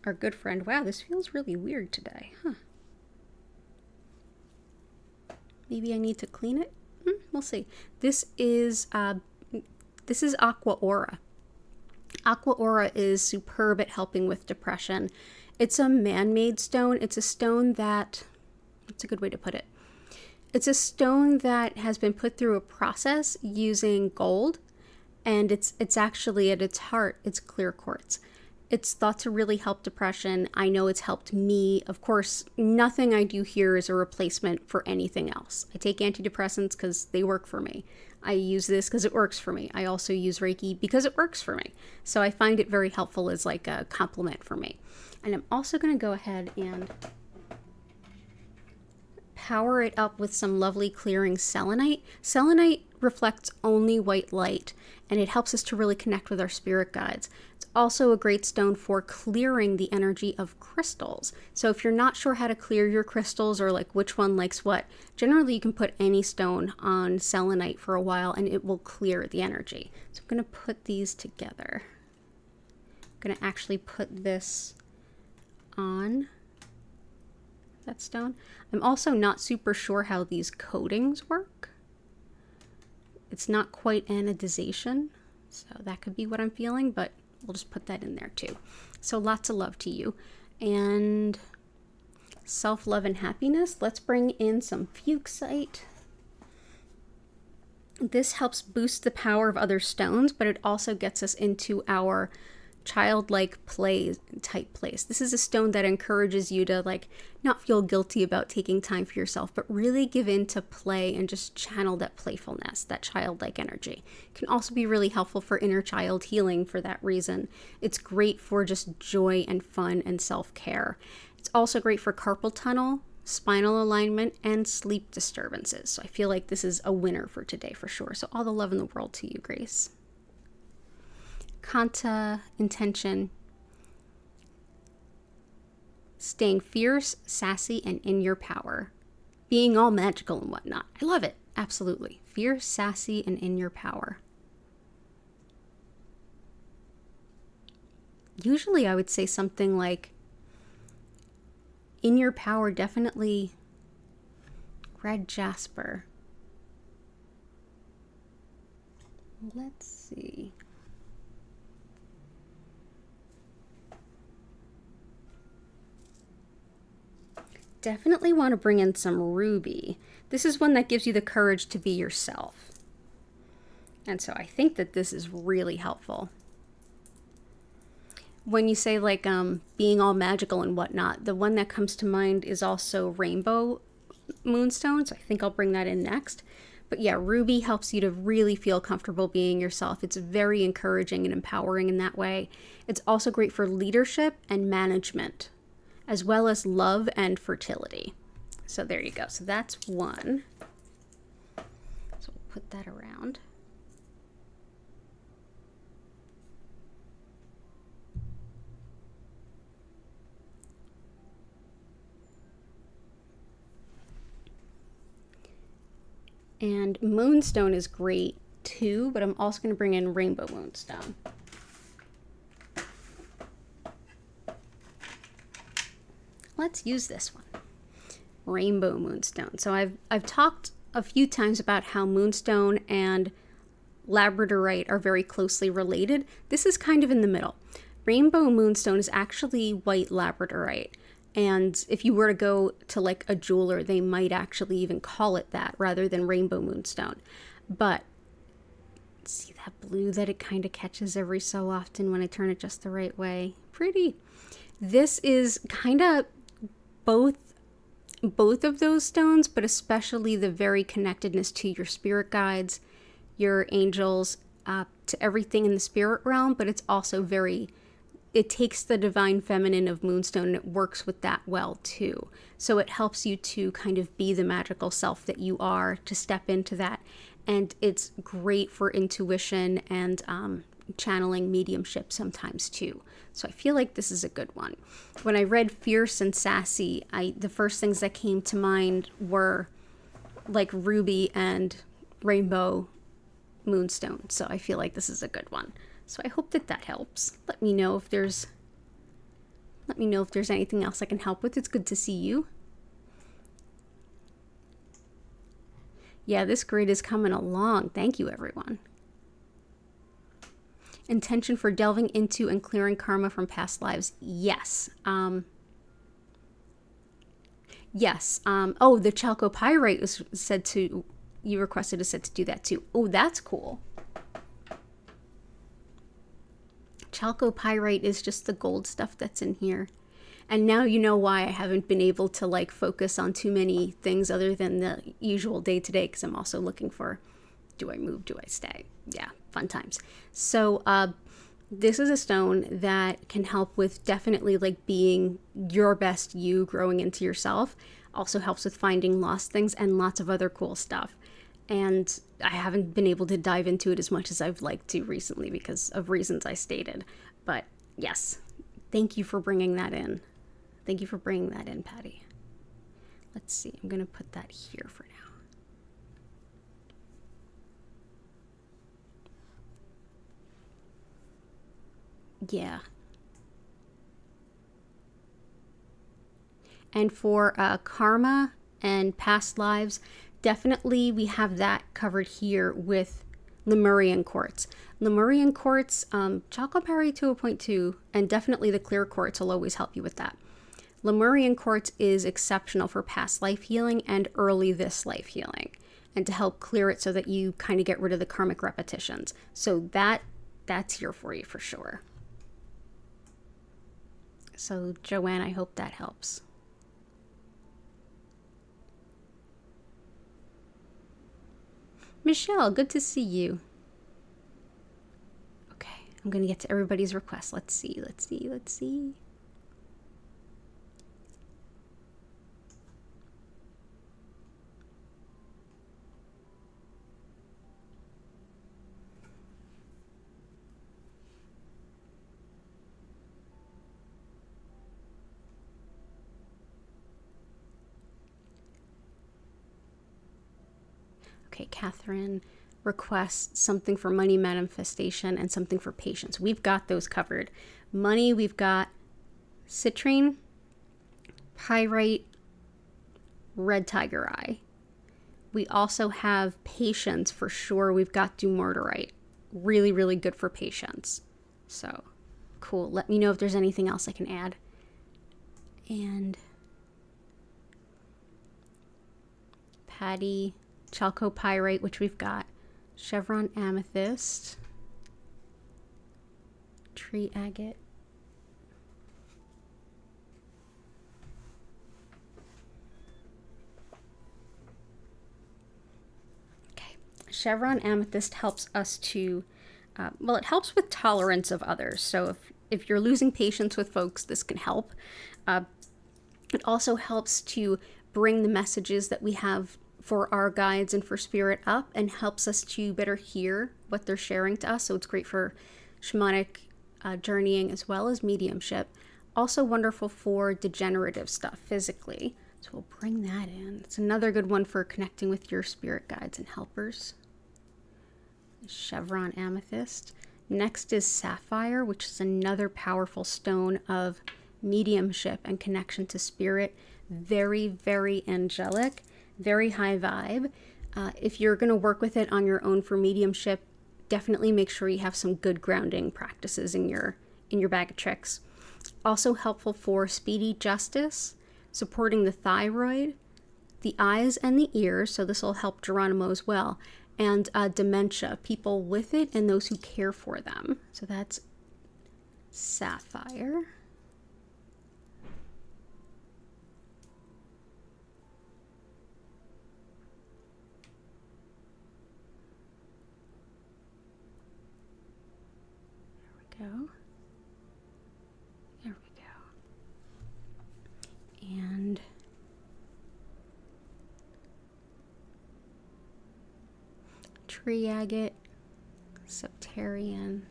our good friend. Wow, this feels really weird today, huh? Maybe I need to clean it. We'll see. This is Aqua Aura. Aqua Aura is superb at helping with depression. It's a man-made stone. It's a stone that, that's a good way to put it. It's a stone that has been put through a process using gold, and it's actually at its heart, it's clear quartz. It's thought to really help depression. I know it's helped me. Of course, nothing I do here is a replacement for anything else. I take antidepressants because they work for me. I use this because it works for me. I also use Reiki because it works for me. So I find it very helpful as like a complement for me. And I'm also going to go ahead and power it up with some lovely clearing selenite. Selenite reflects only white light, and it helps us to really connect with our spirit guides. It's also a great stone for clearing the energy of crystals. So if you're not sure how to clear your crystals or like which one likes what, generally you can put any stone on selenite for a while and it will clear the energy. So I'm going to put these together. I'm going to actually put this on that stone. I'm also not super sure how these coatings work. It's not quite anodization, so that could be what I'm feeling, but we'll just put that in there too. So lots of love to you. And self-love and happiness. Let's bring in some fuchsite. This helps boost the power of other stones, but it also gets us into our childlike play type place. This is a stone that encourages you to like not feel guilty about taking time for yourself, but really give in to play and just channel that playfulness, that childlike energy. It can also be really helpful for inner child healing for that reason. It's great for just joy and fun and self-care. It's also great for carpal tunnel, spinal alignment, and sleep disturbances. So I feel like this is a winner for today for sure. So all the love in the world to you, Grace. Kanta, intention. Staying fierce, sassy, and in your power. Being all magical and whatnot. I love it. Absolutely. Fierce, sassy, and in your power. Usually I would say something like, in your power, definitely red jasper. Let's see. Definitely want to bring in some ruby. This is one that gives you the courage to be yourself. And so I think that this is really helpful. When you say like being all magical and whatnot, the one that comes to mind is also rainbow moonstone. So I think I'll bring that in next. But yeah, ruby helps you to really feel comfortable being yourself. It's very encouraging and empowering in that way. It's also great for leadership and management, as well as love and fertility. So there you go. So that's one. So we'll put that around. And moonstone is great too, but I'm also going to bring in rainbow moonstone. Let's use this one, rainbow moonstone. So I've talked a few times about how moonstone and labradorite are very closely related. This is kind of in the middle. Rainbow moonstone is actually white labradorite. And if you were to go to like a jeweler, they might actually even call it that rather than rainbow moonstone. But see that blue that it kind of catches every so often when I turn it just the right way? Pretty. This is kind of both of those stones, but especially the very connectedness to your spirit guides, your angels, to everything in the spirit realm. But it's also it takes the divine feminine of moonstone and it works with that well too. So it helps you to kind of be the magical self that you are, to step into that. And it's great for intuition and channeling mediumship sometimes too. So I feel like this is a good one. When I read fierce and sassy, the first things that came to mind were like ruby and rainbow moonstone. So I feel like this is a good one. So I hope that helps. Let me know if there's anything else I can help with. It's good to see you. Yeah, this grid is coming along. Thank you, everyone. Intention for delving into and clearing karma from past lives. Yes. Yes. Oh, the chalcopyrite was said to, you requested is said to do that too. Oh, that's cool. Chalcopyrite is just the gold stuff that's in here. And now you know why I haven't been able to like focus on too many things other than the usual day-to-day, because I'm also looking for, do I move, do I stay? Yeah, fun times. So this is a stone that can help with definitely like being your best you, growing into yourself. Also helps with finding lost things and lots of other cool stuff. And I haven't been able to dive into it as much as I've liked to recently because of reasons I stated. But yes, thank you for bringing that in. Thank you for bringing that in, Patty. Let's see, I'm going to put that here for now. Yeah. And for karma and past lives, definitely we have that covered here with Lemurian quartz. Lemurian quartz, chalcopyrite 2.2, and definitely the clear quartz will always help you with that. Lemurian quartz is exceptional for past life healing and early this life healing, and to help clear it so that you kind of get rid of the karmic repetitions. So that's here for you for sure. So Joanne, I hope that helps. Michelle, good to see you. Okay, I'm going to get to everybody's requests. Let's see. Okay, Catherine requests something for money manifestation and something for patience. We've got those covered. Money, we've got citrine, pyrite, red tiger eye. We also have patience for sure. We've got dumortierite. Really, really good for patience. So, cool. Let me know if there's anything else I can add. And Patty, chalcopyrite, which we've got. Chevron amethyst. Tree agate. Okay. Chevron amethyst helps us to, it helps with tolerance of others. So if you're losing patience with folks, this can help. It also helps to bring the messages that we have for our guides and for spirit up, and helps us to better hear what they're sharing to us. So it's great for shamanic journeying as well as mediumship. Also wonderful for degenerative stuff physically. So we'll bring that in. It's another good one for connecting with your spirit guides and helpers. Chevron amethyst. Next is sapphire, which is another powerful stone of mediumship and connection to spirit. Very, very angelic. Very high vibe. If you're going to work with it on your own for mediumship, definitely make sure you have some good grounding practices in your bag of tricks. Also helpful for speedy justice, supporting the thyroid, the eyes and the ears, so this will help Geronimo as well, and dementia, people with it and those who care for them. So that's sapphire. Go. There we go. And tree agate, septarian,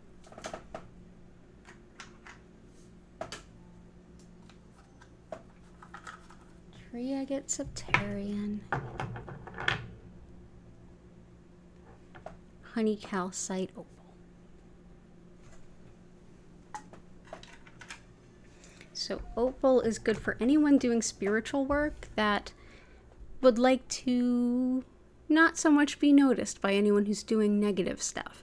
tree agate, septarian, honey calcite, opal. So opal is good for anyone doing spiritual work that would like to not so much be noticed by anyone who's doing negative stuff.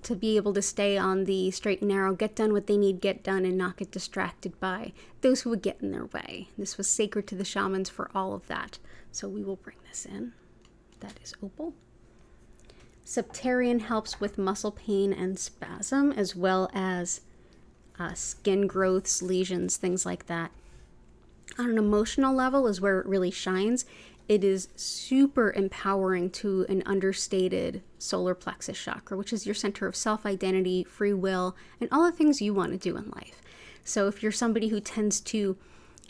To be able to stay on the straight and narrow, get done what they need get done, and not get distracted by those who would get in their way. This was sacred to the shamans for all of that. So we will bring this in. That is opal. Septarian helps with muscle pain and spasm, as well as skin growths, lesions, things like that. On an emotional level is where it really shines. It is super empowering to an understated solar plexus chakra, which is your center of self-identity, free will, and all the things you want to do in life. So if you're somebody who tends to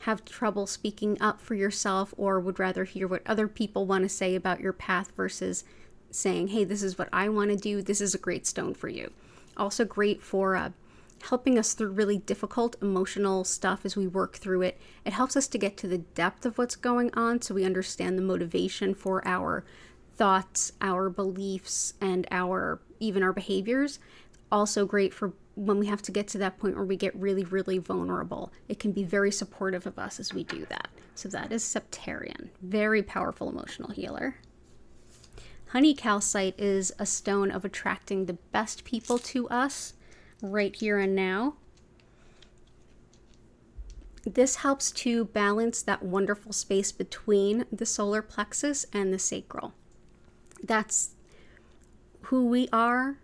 have trouble speaking up for yourself, or would rather hear what other people want to say about your path versus saying, hey, this is what I want to do, this is a great stone for you. Also great for helping us through really difficult emotional stuff as we work through it. It helps us to get to the depth of what's going on, so we understand the motivation for our thoughts, our beliefs, and even our behaviors. Also great for when we have to get to that point where we get really, really vulnerable. It can be very supportive of us as we do that. So that is septarian. Very powerful emotional healer. Honey calcite is a stone of attracting the best people to us right here and now. This helps to balance that wonderful space between the solar plexus and the sacral. That's who we are,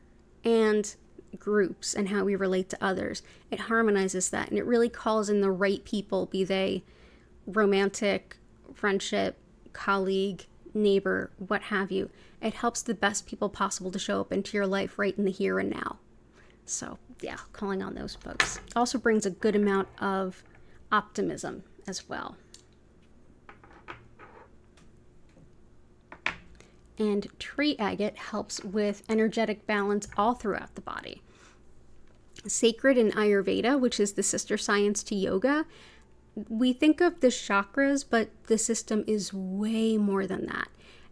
and groups and how we relate to others. It harmonizes that, and it really calls in the right people, be they romantic, friendship, colleague, neighbor, what have you. It helps the best people possible to show up into your life right in the here and now. So yeah, calling on those folks. Also brings a good amount of optimism as well. And tree agate helps with energetic balance all throughout the body. Sacred in Ayurveda, which is the sister science to yoga, we think of the chakras, but the system is way more than that.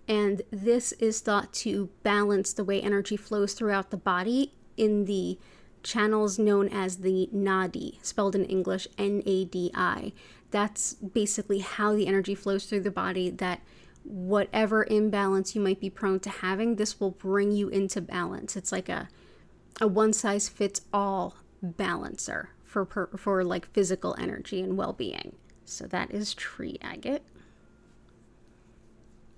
And this is thought to balance the way energy flows throughout the body in the channels known as the nadi, spelled in English Nadi. That's basically how the energy flows through the body, that whatever imbalance you might be prone to having, this will bring you into balance. It's like a one-size-fits-all balancer for like physical energy and well-being. So that is tree agate.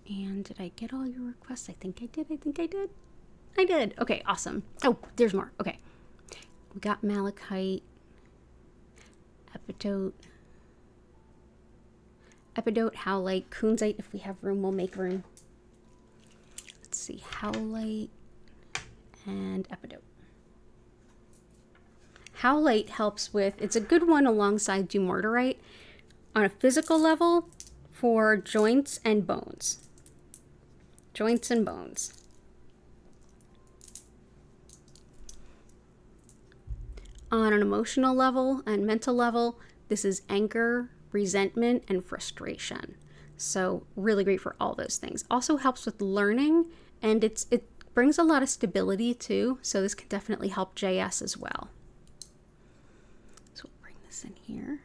And did I get all your requests? I think I did. I did. Okay, awesome. Oh, there's more. Okay. We got malachite, epidote, howlite, kunzite. If we have room, we'll make room. Let's see, howlite and epidote. Howlite helps with, it's a good one alongside dumortierite on a physical level for joints and bones. Joints and bones. On an emotional level and mental level, this is anger, resentment, and frustration. So really great for all those things. Also helps with learning, and it brings a lot of stability too. So this can definitely help JS as well. So we'll bring this in here.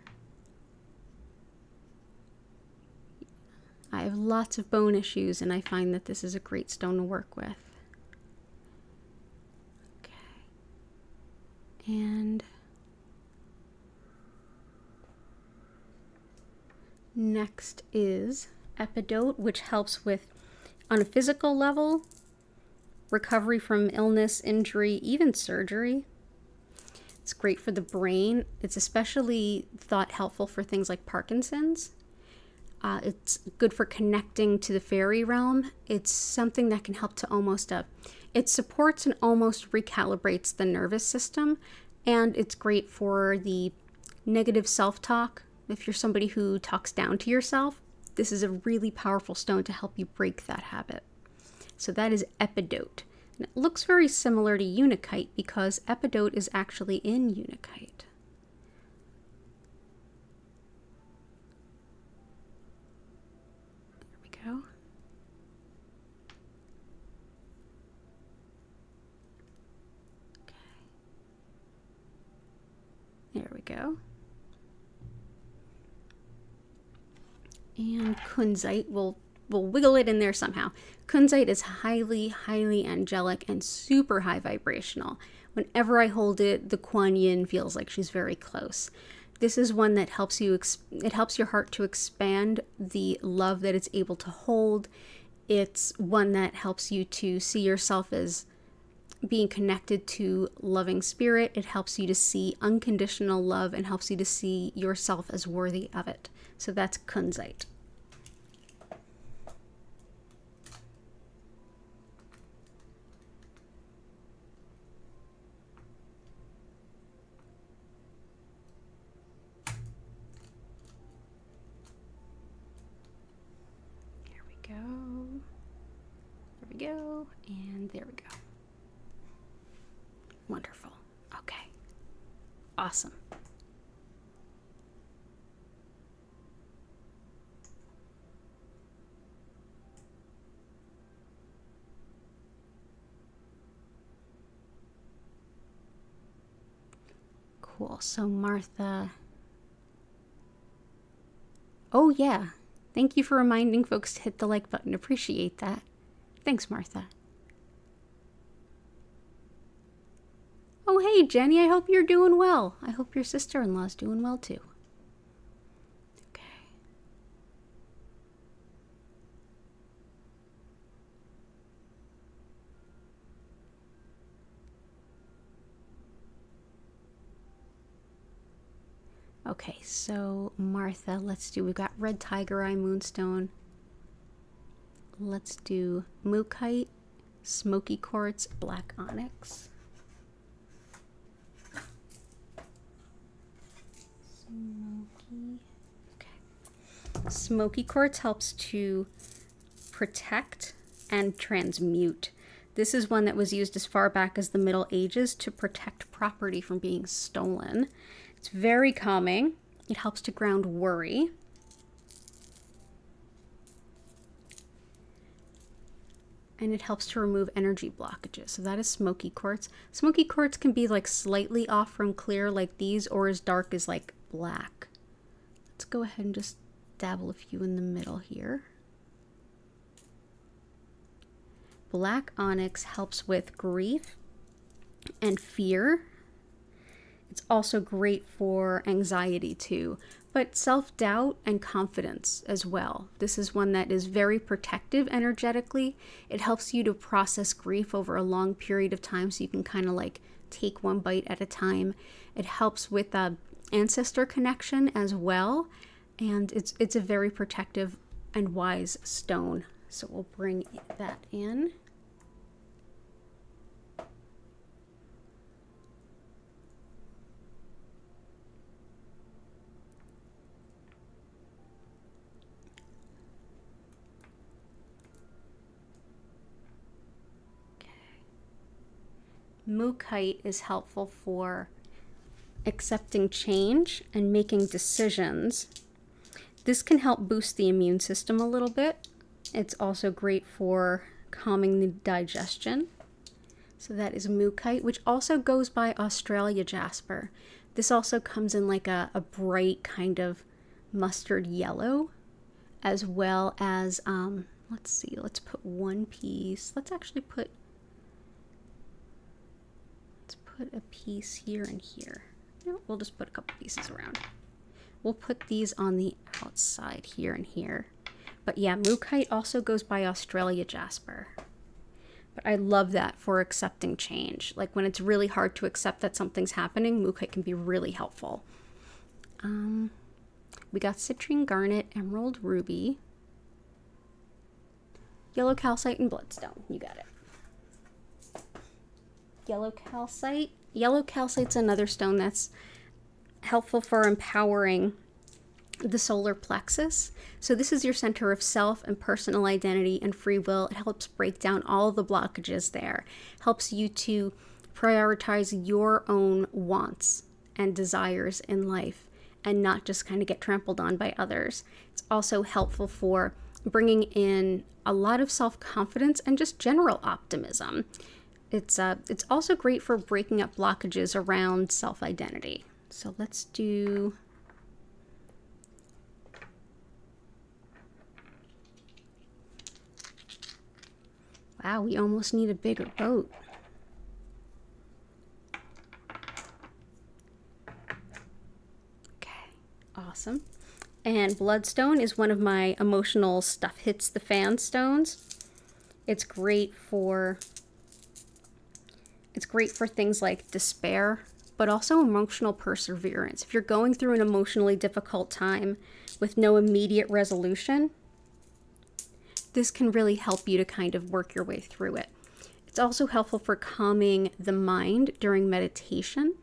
I have lots of bone issues, and I find that this is a great stone to work with. Okay. And next is epidote, which helps with, on a physical level, recovery from illness, injury, even surgery. It's great for the brain. It's especially thought helpful for things like Parkinson's. It's good for connecting to the fairy realm. It's something that can help to it supports and almost recalibrates the nervous system. And it's great for the negative self-talk. If you're somebody who talks down to yourself, this is a really powerful stone to help you break that habit. So that is epidote. And it looks very similar to unakite because epidote is actually in unakite. Go. Okay. There we go. And kunzite, we'll wiggle it in there somehow. Kunzite is highly, highly angelic and super high vibrational. Whenever I hold it, the Kuan Yin feels like she's very close. This is one that helps you, it helps your heart to expand the love that it's able to hold. It's one that helps you to see yourself as being connected to loving spirit. It helps you to see unconditional love and helps you to see yourself as worthy of it. So that's kunzite. There we go, and there we go. Wonderful. Okay. Awesome. Cool. So Martha. Oh yeah. Thank you for reminding folks to hit the like button. Appreciate that. Thanks, Martha. Oh, hey, Jenny, I hope you're doing well. I hope your sister-in-law's doing well, too. Okay. Okay, so Martha, we've got red tiger eye moonstone. Let's do mookaite, smoky quartz, black onyx. Smoky quartz helps to protect and transmute. This is one that was used as far back as the Middle Ages to protect property from being stolen. It's very calming. It helps to ground worry. And it helps to remove energy blockages. So that is smoky quartz. Smoky quartz can be like slightly off from clear like these, or as dark as like black. Let's go ahead and just dabble a few in the middle here. Black onyx helps with grief and fear. It's also great for anxiety too, but self-doubt and confidence as well. This is one that is very protective energetically. It helps you to process grief over a long period of time, so you can kind of like take one bite at a time. It helps with ancestor connection as well, and it's a very protective and wise stone. So we'll bring that in. Mookaite is helpful for accepting change and making decisions. This can help boost the immune system a little bit. It's also great for calming the digestion. So that is mookaite, which also goes by Australia jasper. This also comes in like a bright kind of mustard yellow, as well as, let's see, let's put one piece. Let's put a piece here and here. No, we'll just put a couple pieces around. We'll put these on the outside here and here. But yeah, mookaite also goes by Australia jasper. But I love that for accepting change. Like when it's really hard to accept that something's happening, mookaite can be really helpful. We got citrine, garnet, emerald, ruby, yellow calcite, and bloodstone. You got it. Yellow calcite. Yellow calcite's another stone that's helpful for empowering the solar plexus. So this is your center of self and personal identity and free will. It helps break down all the blockages there. Helps you to prioritize your own wants and desires in life and not just kind of get trampled on by others. It's also helpful for bringing in a lot of self-confidence and just general optimism. It's also great for breaking up blockages around self-identity. So let's do... Wow, we almost need a bigger boat. Okay, awesome. And bloodstone is one of my emotional stuff hits the fan stones. It's great for things like despair, but also emotional perseverance. If you're going through an emotionally difficult time with no immediate resolution, this can really help you to kind of work your way through it. It's also helpful for calming the mind during meditation.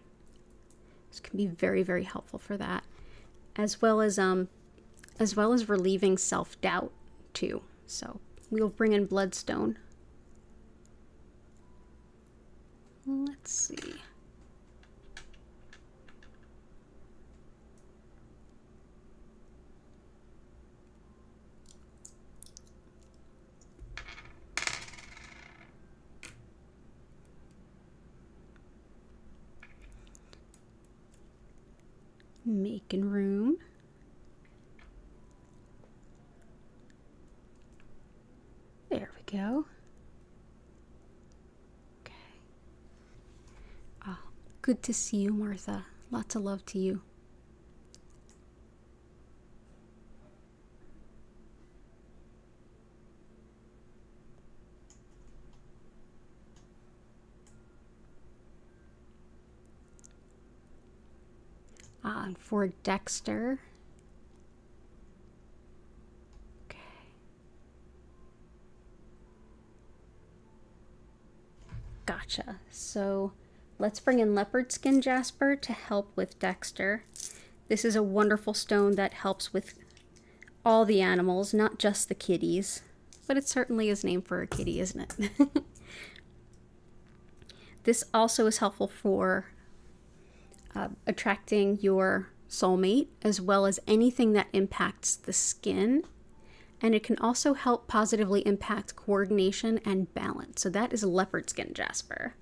This can be very, very helpful for that, as well as relieving self-doubt too. So we'll bring in bloodstone. Let's see. Making room. There we go. Okay. Oh, good to see you, Martha. Lots of love to you. For Dexter, okay. Gotcha. So let's bring in leopard skin jasper to help with Dexter. This is a wonderful stone that helps with all the animals, not just the kitties, but it certainly is named for a kitty, isn't it? This also is helpful for attracting your soulmate, as well as anything that impacts the skin. And it can also help positively impact coordination and balance. So that is leopard skin jasper.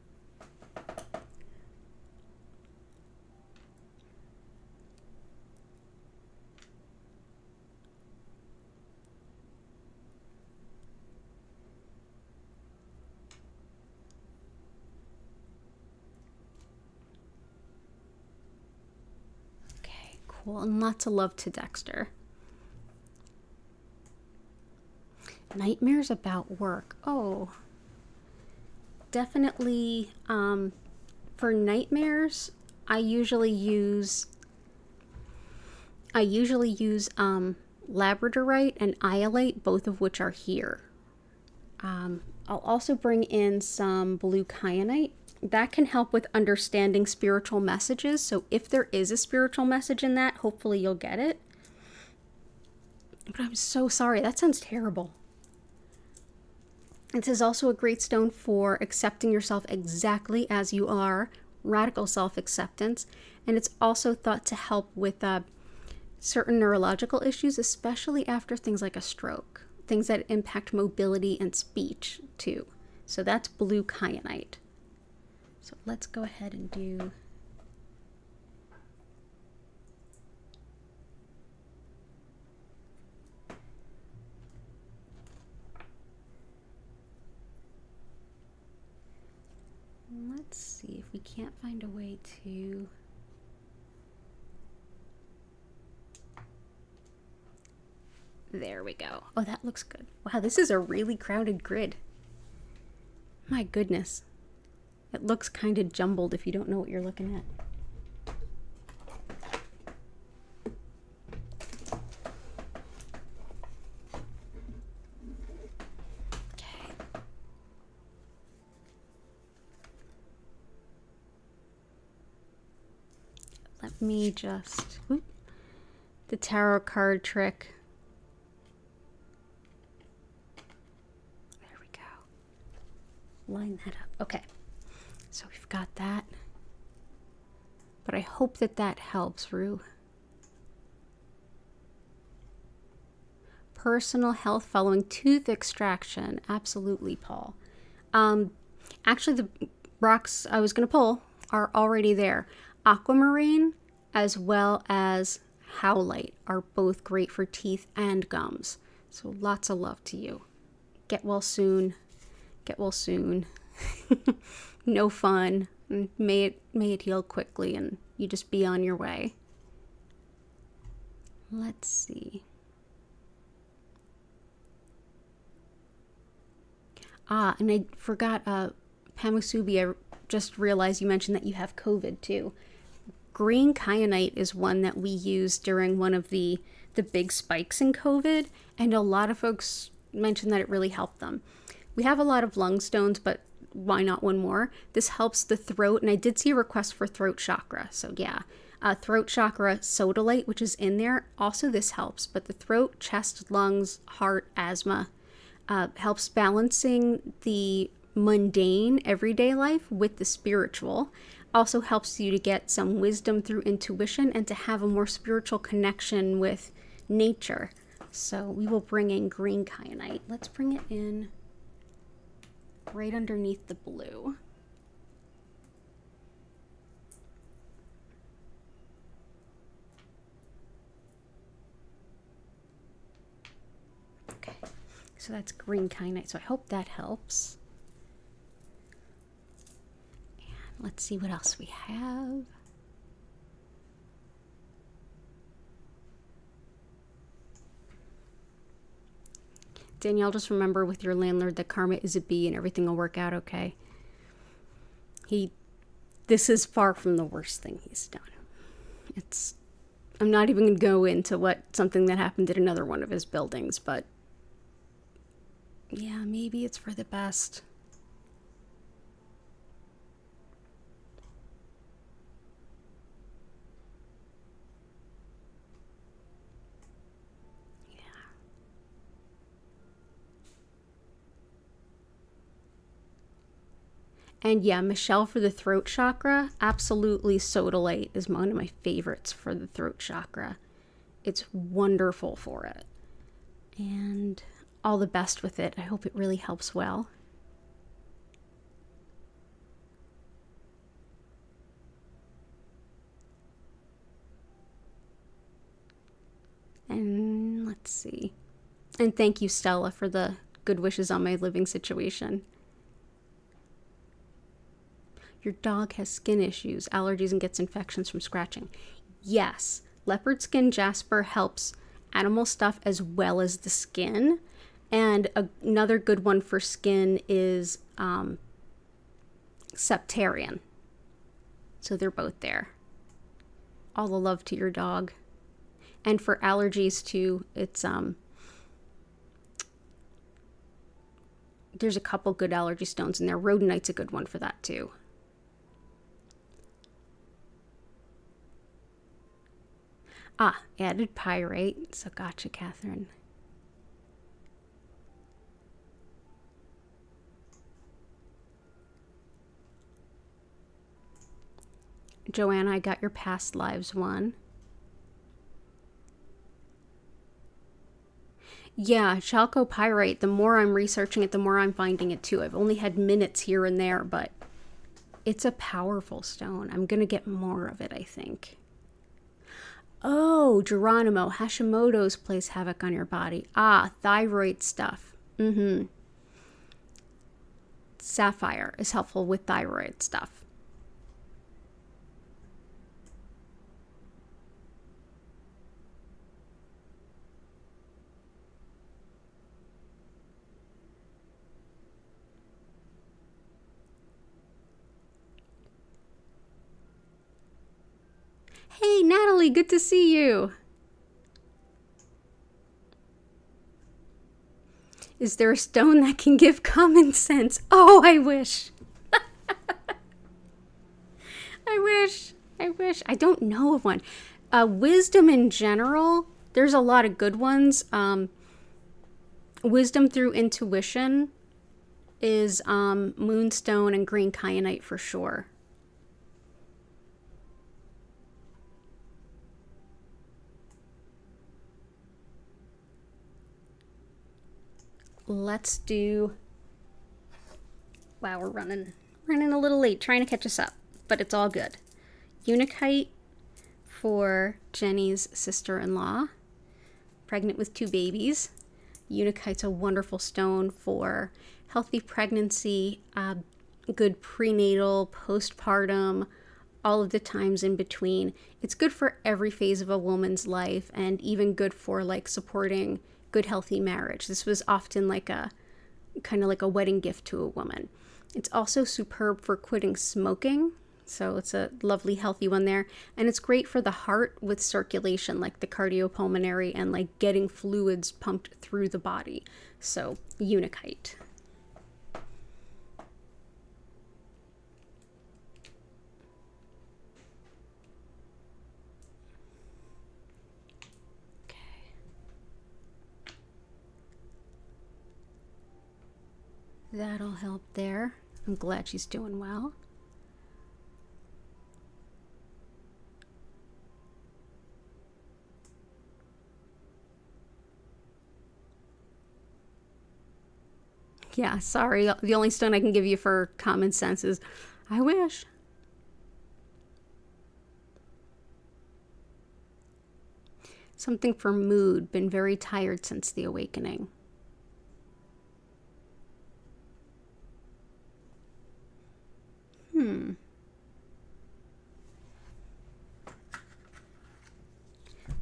Okay, cool. And lots of love to Dexter. Nightmares about work. Oh, definitely. For nightmares, I usually use labradorite and iolite, both of which are here. I'll also bring in some blue kyanite. That can help with understanding spiritual messages. So if there is a spiritual message in that, hopefully you'll get it. But I'm so sorry. That sounds terrible. This is also a great stone for accepting yourself exactly as you are, radical self-acceptance, and it's also thought to help with certain neurological issues, especially after things like a stroke, things that impact mobility and speech too. So that's blue kyanite. So let's go ahead and do let's see if we can't find a way to there we go. Oh, that looks good. Wow, this is a really crowded grid. My goodness. It looks kind of jumbled if you don't know what you're looking at. Let me just, the tarot card trick. There we go. Line that up. Okay. So we've got that. But I hope that that helps, Rue. Personal health following tooth extraction. Absolutely, Paul. Actually, the rocks I was going to pull are already there. Aquamarine as well as howlite are both great for teeth and gums. So lots of love to you. Get well soon. Get well soon. No fun. May it heal quickly and you just be on your way. Let's see. And I forgot, Pamasubi, I just realized you mentioned that you have COVID too. Green kyanite is one that we used during one of the big spikes in COVID, and a lot of folks mentioned that it really helped them. We have a lot of lung stones, but why not one more? This helps the throat, and I did see a request for throat chakra, so yeah. Throat chakra sodalite, which is in there, also this helps, but the throat, chest, lungs, heart, asthma, helps balancing the mundane everyday life with the spiritual. Also helps you to get some wisdom through intuition and to have a more spiritual connection with nature. So we will bring in green kyanite. Let's bring it in right underneath the blue. Okay, so that's green kyanite. So I hope that helps. Let's see what else we have. Danielle, just remember with your landlord that karma is a bee and everything will work out okay. This is far from the worst thing he's done. It's I'm not even going to go into something that happened at another one of his buildings, but yeah, maybe it's for the best. And yeah, Michelle for the throat chakra, absolutely sodalite is one of my favorites for the throat chakra. It's wonderful for it. And all the best with it. I hope it really helps well. And let's see. And thank you, Stella, for the good wishes on my living situation. Your dog has skin issues, allergies, and gets infections from scratching. Yes, leopard skin jasper helps animal stuff as well as the skin. And another good one for skin is septarian. So they're both there. All the love to your dog. And for allergies too, it's there's a couple good allergy stones in there. Rhodonite's a good one for that too. Added pyrite. So gotcha, Catherine. Joanna, I got your past lives one. Yeah, chalcopyrite, the more I'm researching it, the more I'm finding it too. I've only had minutes here and there, but it's a powerful stone. I'm going to get more of it, I think. Oh, Geronimo, Hashimoto's plays havoc on your body. Thyroid stuff. Sapphire is helpful with thyroid stuff. Hey, Natalie, good to see you. Is there a stone that can give common sense? Oh, I wish. I wish. I don't know of one. Wisdom in general, there's a lot of good ones. Wisdom through intuition is moonstone and green kyanite for sure. Let's do, wow, we're running a little late, trying to catch us up, but it's all good. Unakite for Jenny's sister-in-law, pregnant with 2 babies. Unakite's a wonderful stone for healthy pregnancy, good prenatal, postpartum, all of the times in between. It's good for every phase of a woman's life, and even good for like supporting good healthy marriage. This was often like a kind of like a wedding gift to a woman. It's also superb for quitting smoking, so it's a lovely healthy one there. And it's great for the heart with circulation, like the cardiopulmonary, and like getting fluids pumped through the body. So Unakite. That'll help there. I'm glad she's doing well. Yeah, sorry. The only stone I can give you for common sense is, I wish. Something for mood. Been very tired since the awakening.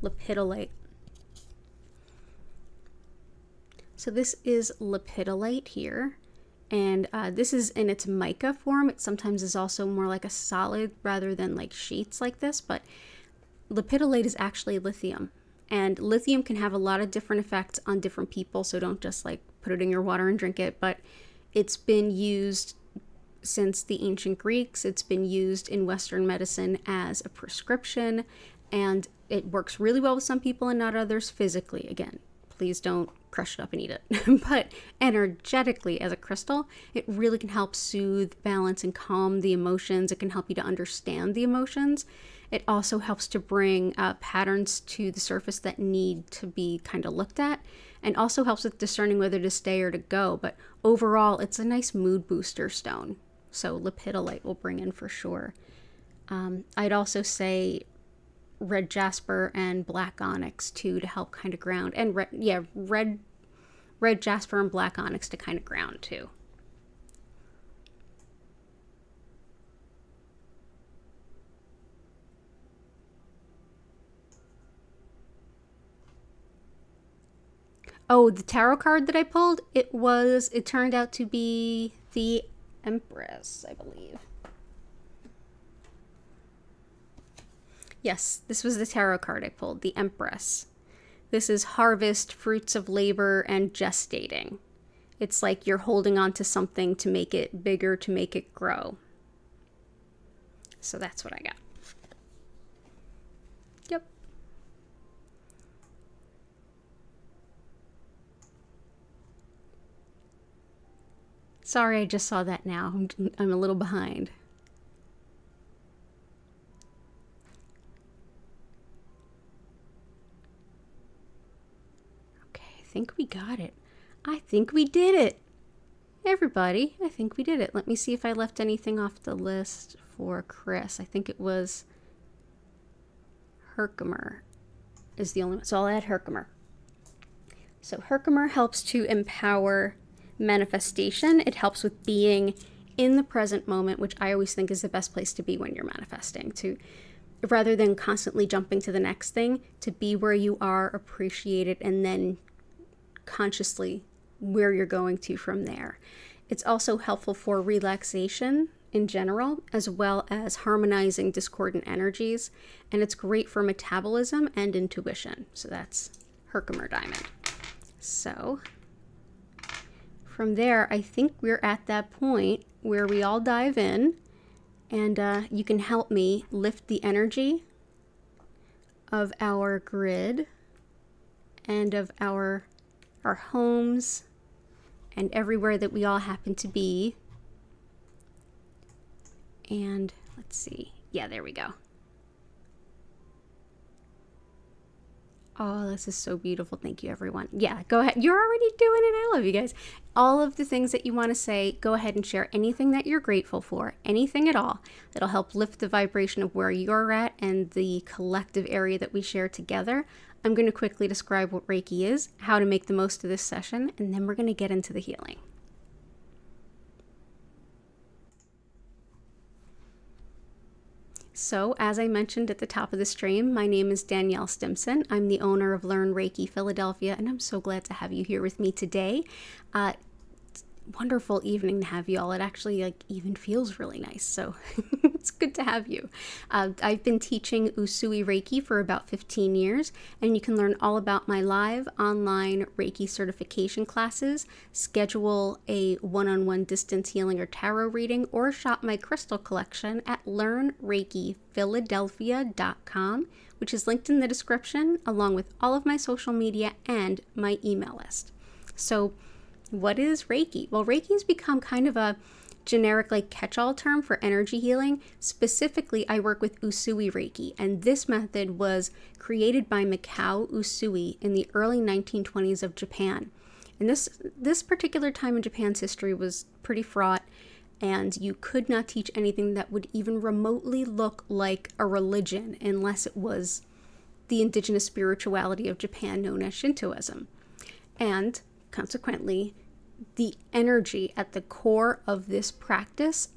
Lepidolite. So this is lepidolite here, and this is in its mica form. It sometimes is also more like a solid rather than like sheets like this, but lepidolite is actually lithium. And lithium can have a lot of different effects on different people, so don't just like put it in your water and drink it. But it's been used since the ancient Greeks. It's been used in Western medicine as a prescription, and it works really well with some people and not others physically. Again, please don't crush it up and eat it. But energetically, as a crystal, it really can help soothe, balance, and calm the emotions. It can help you to understand the emotions. It also helps to bring patterns to the surface that need to be kind of looked at, and also helps with discerning whether to stay or to go. But overall, it's a nice mood booster stone. So lepidolite will bring in for sure. I'd also say red jasper and black onyx too, to help kind of ground. And red jasper and black onyx to kind of ground too. Oh, the tarot card that I pulled, it turned out to be the Empress, I believe. Yes, this was the tarot card I pulled, the Empress. This is harvest, fruits of labor, and gestating. It's like you're holding on to something to make it bigger, to make it grow. So that's what I got. Yep. Sorry, I just saw that now. I'm a little behind. Okay, I think we got it. I think we did it. Everybody, I think we did it. Let me see if I left anything off the list for Chris. I think it was Herkimer is the only one. So I'll add Herkimer. So Herkimer helps to empower manifestation. It helps with being in the present moment, which I always think is the best place to be when you're manifesting, to rather than constantly jumping to the next thing, to be where you are, appreciate it, and then consciously where you're going to from there. It's also helpful for relaxation in general, as well as harmonizing discordant energies, and it's great for metabolism and intuition. So that's Herkimer diamond. So from there, I think we're at that point where we all dive in, and you can help me lift the energy of our grid and of our homes and everywhere that we all happen to be. And let's see. Yeah, there we go. Oh, this is so beautiful. Thank you, everyone. Yeah, go ahead. You're already doing it. I love you guys. All of the things that you want to say, go ahead and share anything that you're grateful for, anything at all that'll help lift the vibration of where you're at and the collective area that we share together. I'm going to quickly describe what Reiki is, how to make the most of this session, and then we're going to get into the healing. So, as I mentioned at the top of the stream, my name is Danielle Stimpson. I'm the owner of Learn Reiki Philadelphia, and I'm so glad to have you here with me today. Wonderful evening to have you all. It actually even feels really nice, so it's good to have you. I've been teaching Usui Reiki for about 15 years, and you can learn all about my live online Reiki certification classes, schedule a one-on-one distance healing or tarot reading, or shop my crystal collection at learnreikiphiladelphia.com, which is linked in the description, along with all of my social media and my email list. So what is Reiki? Well, Reiki has become kind of a generic catch-all term for energy healing. Specifically, I work with Usui Reiki, and this method was created by Mikao Usui in the early 1920s of Japan. And this particular time in Japan's history was pretty fraught, and you could not teach anything that would even remotely look like a religion unless it was the indigenous spirituality of Japan known as Shintoism. And consequently, the energy at the core of this practice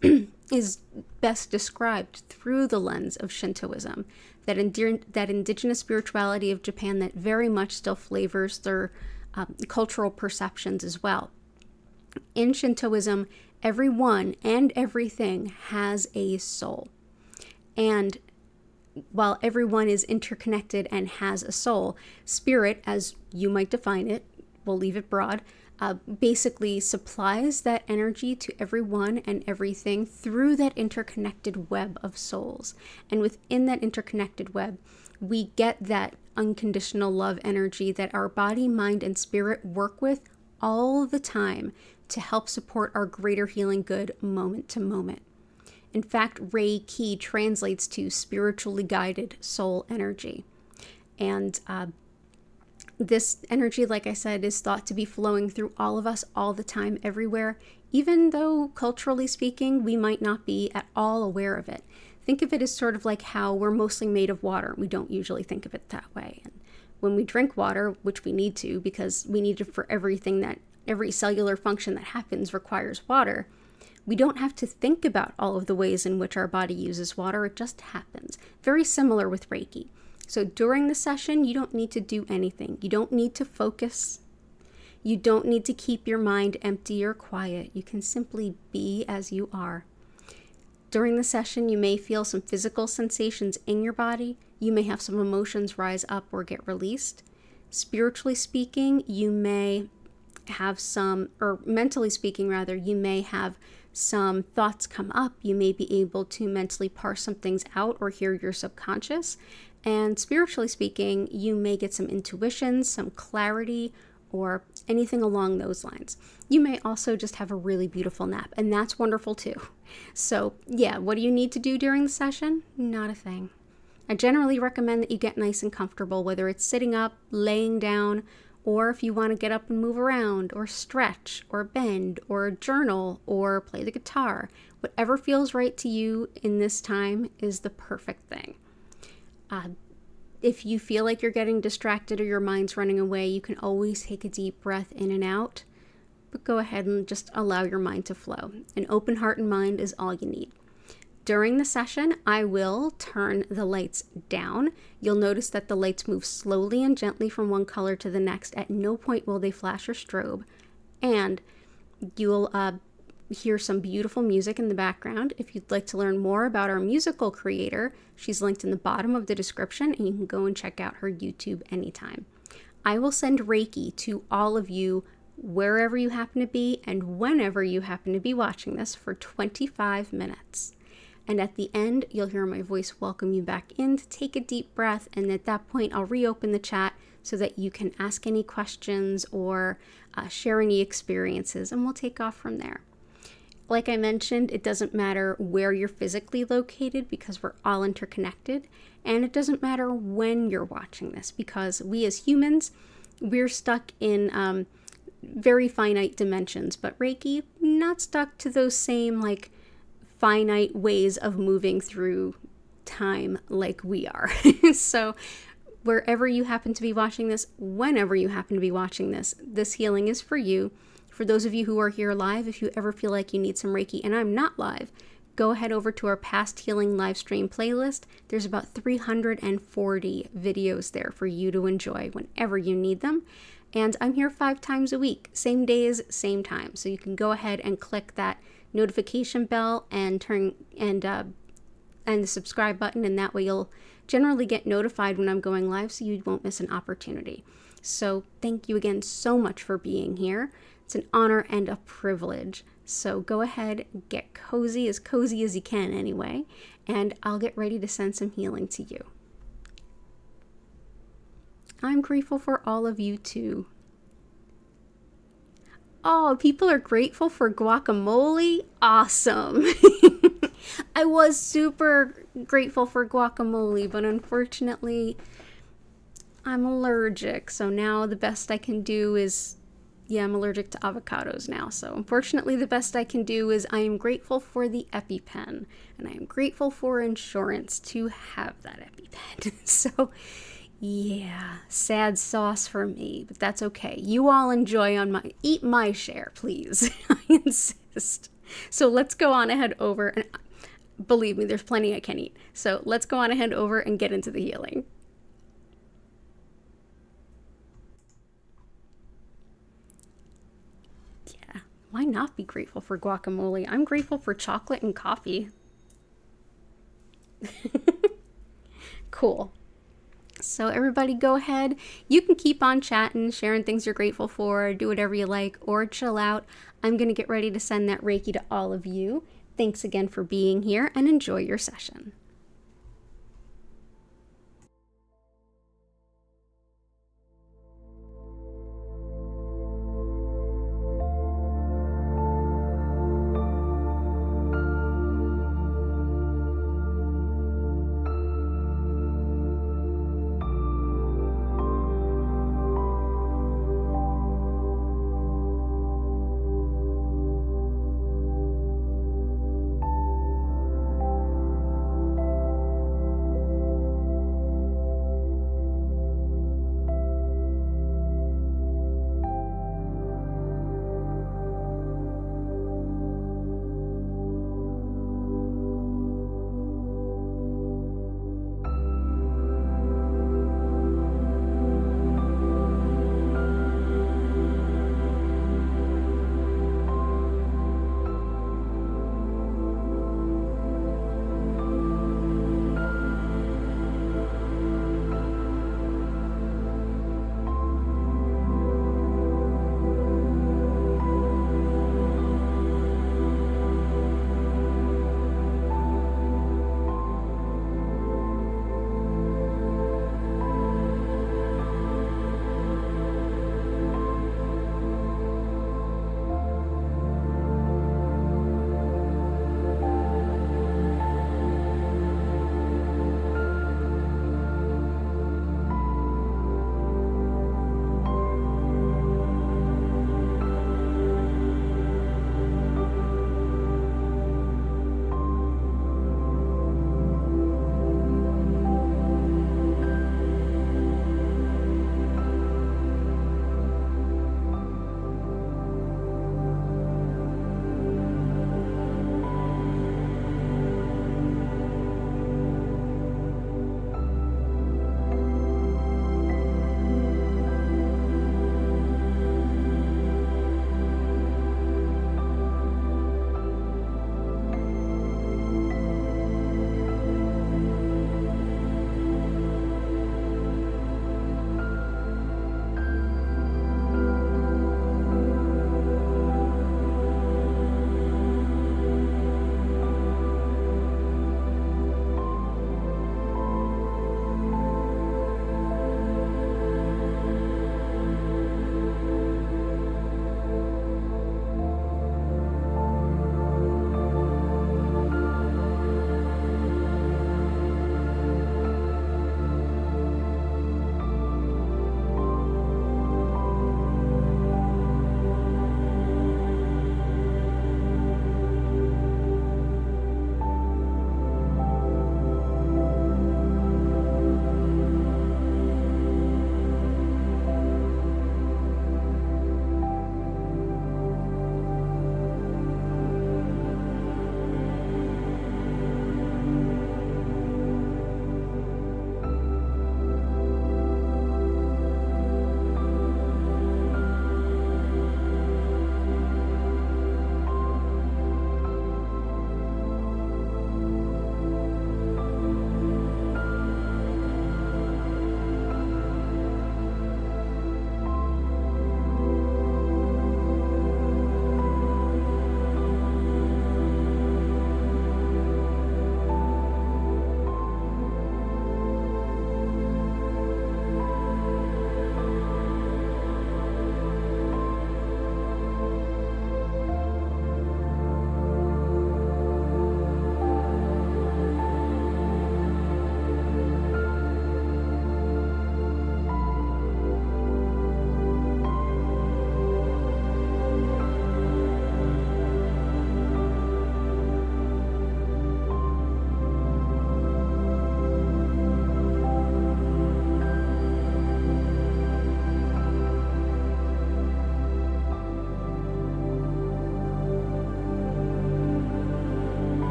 is best described through the lens of Shintoism, that indigenous spirituality of Japan that very much still flavors their cultural perceptions as well. In Shintoism, everyone and everything has a soul. And while everyone is interconnected and has a soul, spirit, as you might define it, we'll leave it broad, basically supplies that energy to everyone and everything through that interconnected web of souls. And within that interconnected web, we get that unconditional love energy that our body, mind, and spirit work with all the time to help support our greater healing good moment to moment. In fact, Reiki translates to spiritually guided soul energy. And this energy, like I said, is thought to be flowing through all of us all the time, everywhere, even though culturally speaking, we might not be at all aware of it. Think of it as sort of like how we're mostly made of water. We don't usually think of it that way. And when we drink water, which we need to because we need it for everything, that every cellular function that happens requires water, we don't have to think about all of the ways in which our body uses water. It just happens. Very similar with Reiki. So during the session, you don't need to do anything. You don't need to focus. You don't need to keep your mind empty or quiet. You can simply be as you are. During the session, you may feel some physical sensations in your body. You may have some emotions rise up or get released. Spiritually speaking, you may have some, or mentally speaking rather, you may have some thoughts come up. You may be able to mentally parse some things out or hear your subconscious. And spiritually speaking, you may get some intuition, some clarity, or anything along those lines. You may also just have a really beautiful nap, and that's wonderful too. So yeah, what do you need to do during the session? Not a thing. I generally recommend that you get nice and comfortable, whether it's sitting up, laying down, or if you want to get up and move around, or stretch, or bend, or journal, or play the guitar. Whatever feels right to you in this time is the perfect thing. If you feel like you're getting distracted or your mind's running away, you can always take a deep breath in and out, but go ahead and just allow your mind to flow. An open heart and mind is all you need. During the session, I will turn the lights down. You'll notice that the lights move slowly and gently from one color to the next. At no point will they flash or strobe. And you'll hear some beautiful music in the background. If you'd like to learn more about our musical creator, she's linked in the bottom of the description, and you can go and check out her YouTube anytime. I will send Reiki to all of you wherever you happen to be and whenever you happen to be watching this for 25 minutes. And at the end, you'll hear my voice welcome you back in to take a deep breath. And at that point, I'll reopen the chat so that you can ask any questions or share any experiences, and we'll take off from there. Like I mentioned, it doesn't matter where you're physically located because we're all interconnected. And it doesn't matter when you're watching this because we as humans, we're stuck in very finite dimensions. But Reiki, not stuck to those same finite ways of moving through time like we are. So wherever you happen to be watching this, whenever you happen to be watching this, this healing is for you. For those of you who are here live, if you ever feel like you need some Reiki and I'm not live, go ahead over to our past healing live stream playlist. There's about 340 videos there for you to enjoy whenever you need them. And I'm here 5 times a week, same days, same time. So you can go ahead and click that notification bell and turn and the subscribe button, and that way you'll generally get notified when I'm going live so you won't miss an opportunity. So thank you again so much for being here. It's an honor and a privilege. So go ahead, get cozy as you can anyway, and I'll get ready to send some healing to you. I'm grateful for all of you too. Oh, people are grateful for guacamole? Awesome. I was super grateful for guacamole, but unfortunately, I'm allergic. So now the best I can do is, I'm allergic to avocados now. So unfortunately, the best I can do is I am grateful for the EpiPen, and I am grateful for insurance to have that EpiPen. So yeah, sad sauce for me, but that's okay. You all eat my share, please. I insist. So let's go on ahead over, and believe me, there's plenty I can eat. So let's go on ahead over and get into the healing. Yeah, why not be grateful for guacamole? I'm grateful for chocolate and coffee. cool. So everybody go ahead. You can keep on chatting, sharing things you're grateful for, do whatever you like, or chill out. I'm going to get ready to send that Reiki to all of you. Thanks again for being here, and enjoy your session.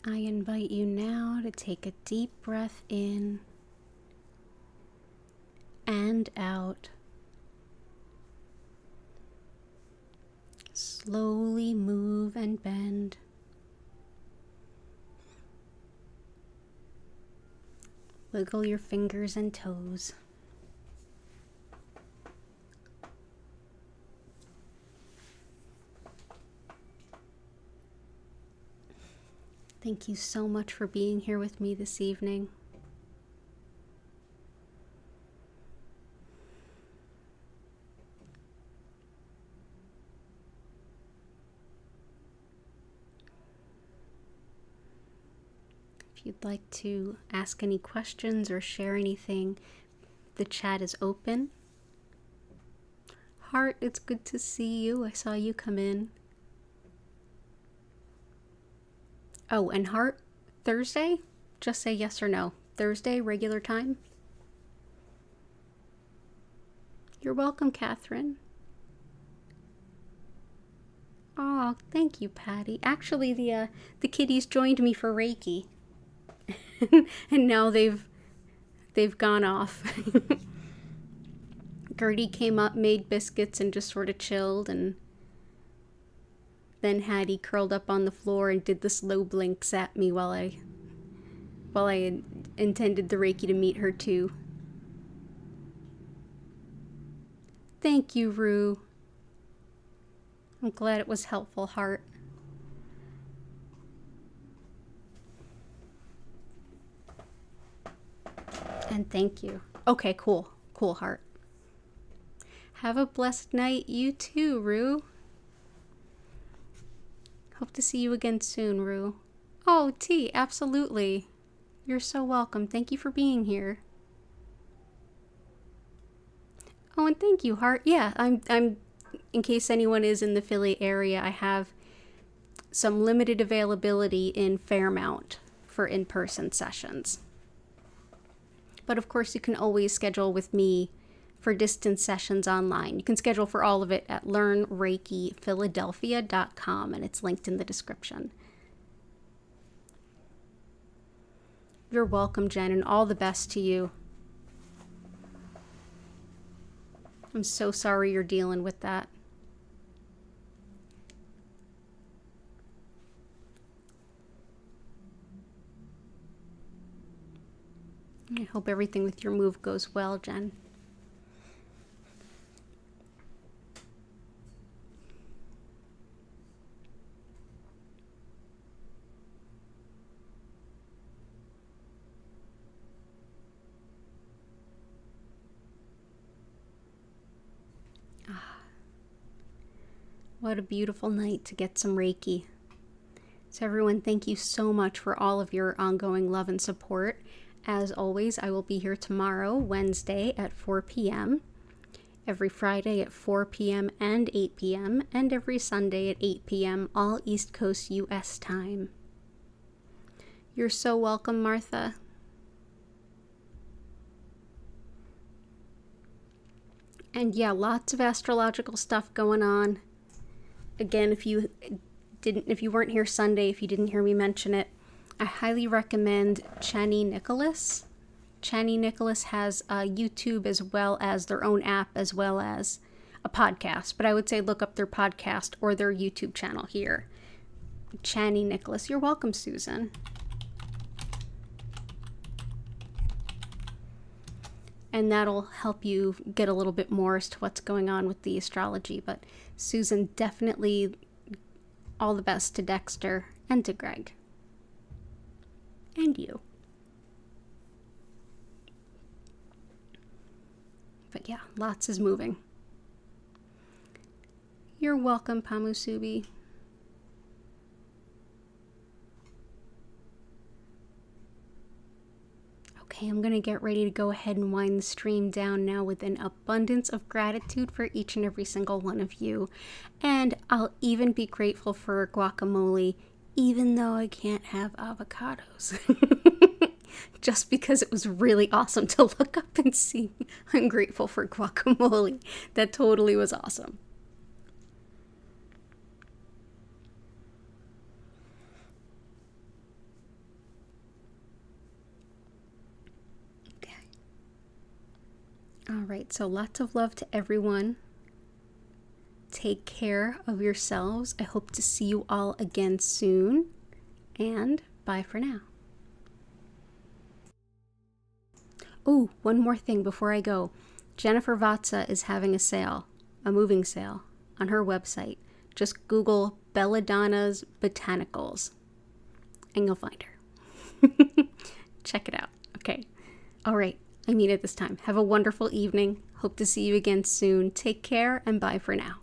I invite you now to take a deep breath in and out. Slowly move and bend. Wiggle your fingers and toes. Thank you so much for being here with me this evening. If you'd like to ask any questions or share anything, the chat is open. Heart, it's good to see you. I saw you come in. Oh, and Heart, Thursday? Just say yes or no. Thursday, regular time? You're welcome, Catherine. Oh, thank you, Patty. Actually, the kitties joined me for Reiki. And now they've gone off. Gertie came up, made biscuits, and just sort of chilled, and then Hattie curled up on the floor and did the slow blinks at me while I intended the Reiki to meet her too. Thank you, Rue. I'm glad it was helpful, Heart. And thank you. Okay, cool. Cool, Heart. Have a blessed night, you too, Rue. Hope to see you again soon, Rue. Oh, T, absolutely. You're so welcome. Thank you for being here. Oh, and thank you, Heart. Yeah, I'm in case anyone is in the Philly area, I have some limited availability in Fairmount for in-person sessions. But of course, you can always schedule with me for distance sessions online. You can schedule for all of it at learnreikiphiladelphia.com, and it's linked in the description. You're welcome, Jen, and all the best to you. I'm so sorry you're dealing with that. I hope everything with your move goes well, Jen. What a beautiful night to get some Reiki. So everyone, thank you so much for all of your ongoing love and support. As always, I will be here tomorrow, Wednesday at 4 p.m., every Friday at 4 p.m. and 8 p.m., and every Sunday at 8 p.m., all East Coast U.S. time. You're so welcome, Martha. And yeah, lots of astrological stuff going on. Again, if you weren't here Sunday, if you didn't hear me mention it, I highly recommend Chani Nicholas. Chani Nicholas has a YouTube as well as their own app as well as a podcast. But I would say look up their podcast or their YouTube channel here. Chani Nicholas. You're welcome, Susan. And that'll help you get a little bit more as to what's going on with the astrology. But Susan, definitely all the best to Dexter and to Greg. And you. But yeah, lots is moving. You're welcome, Pamusubi. Okay, I'm going to get ready to go ahead and wind the stream down now with an abundance of gratitude for each and every single one of you. And I'll even be grateful for guacamole, even though I can't have avocados. Just because it was really awesome to look up and see. I'm grateful for guacamole. That totally was awesome. All right, so lots of love to everyone. Take care of yourselves. I hope to see you all again soon. And bye for now. Oh, one more thing before I go. Jennifer Vatsa is having a sale, a moving sale, on her website. Just Google Belladonna's Botanicals and you'll find her. Check it out. Okay. All right. I mean it this time. Have a wonderful evening. Hope to see you again soon. Take care and bye for now.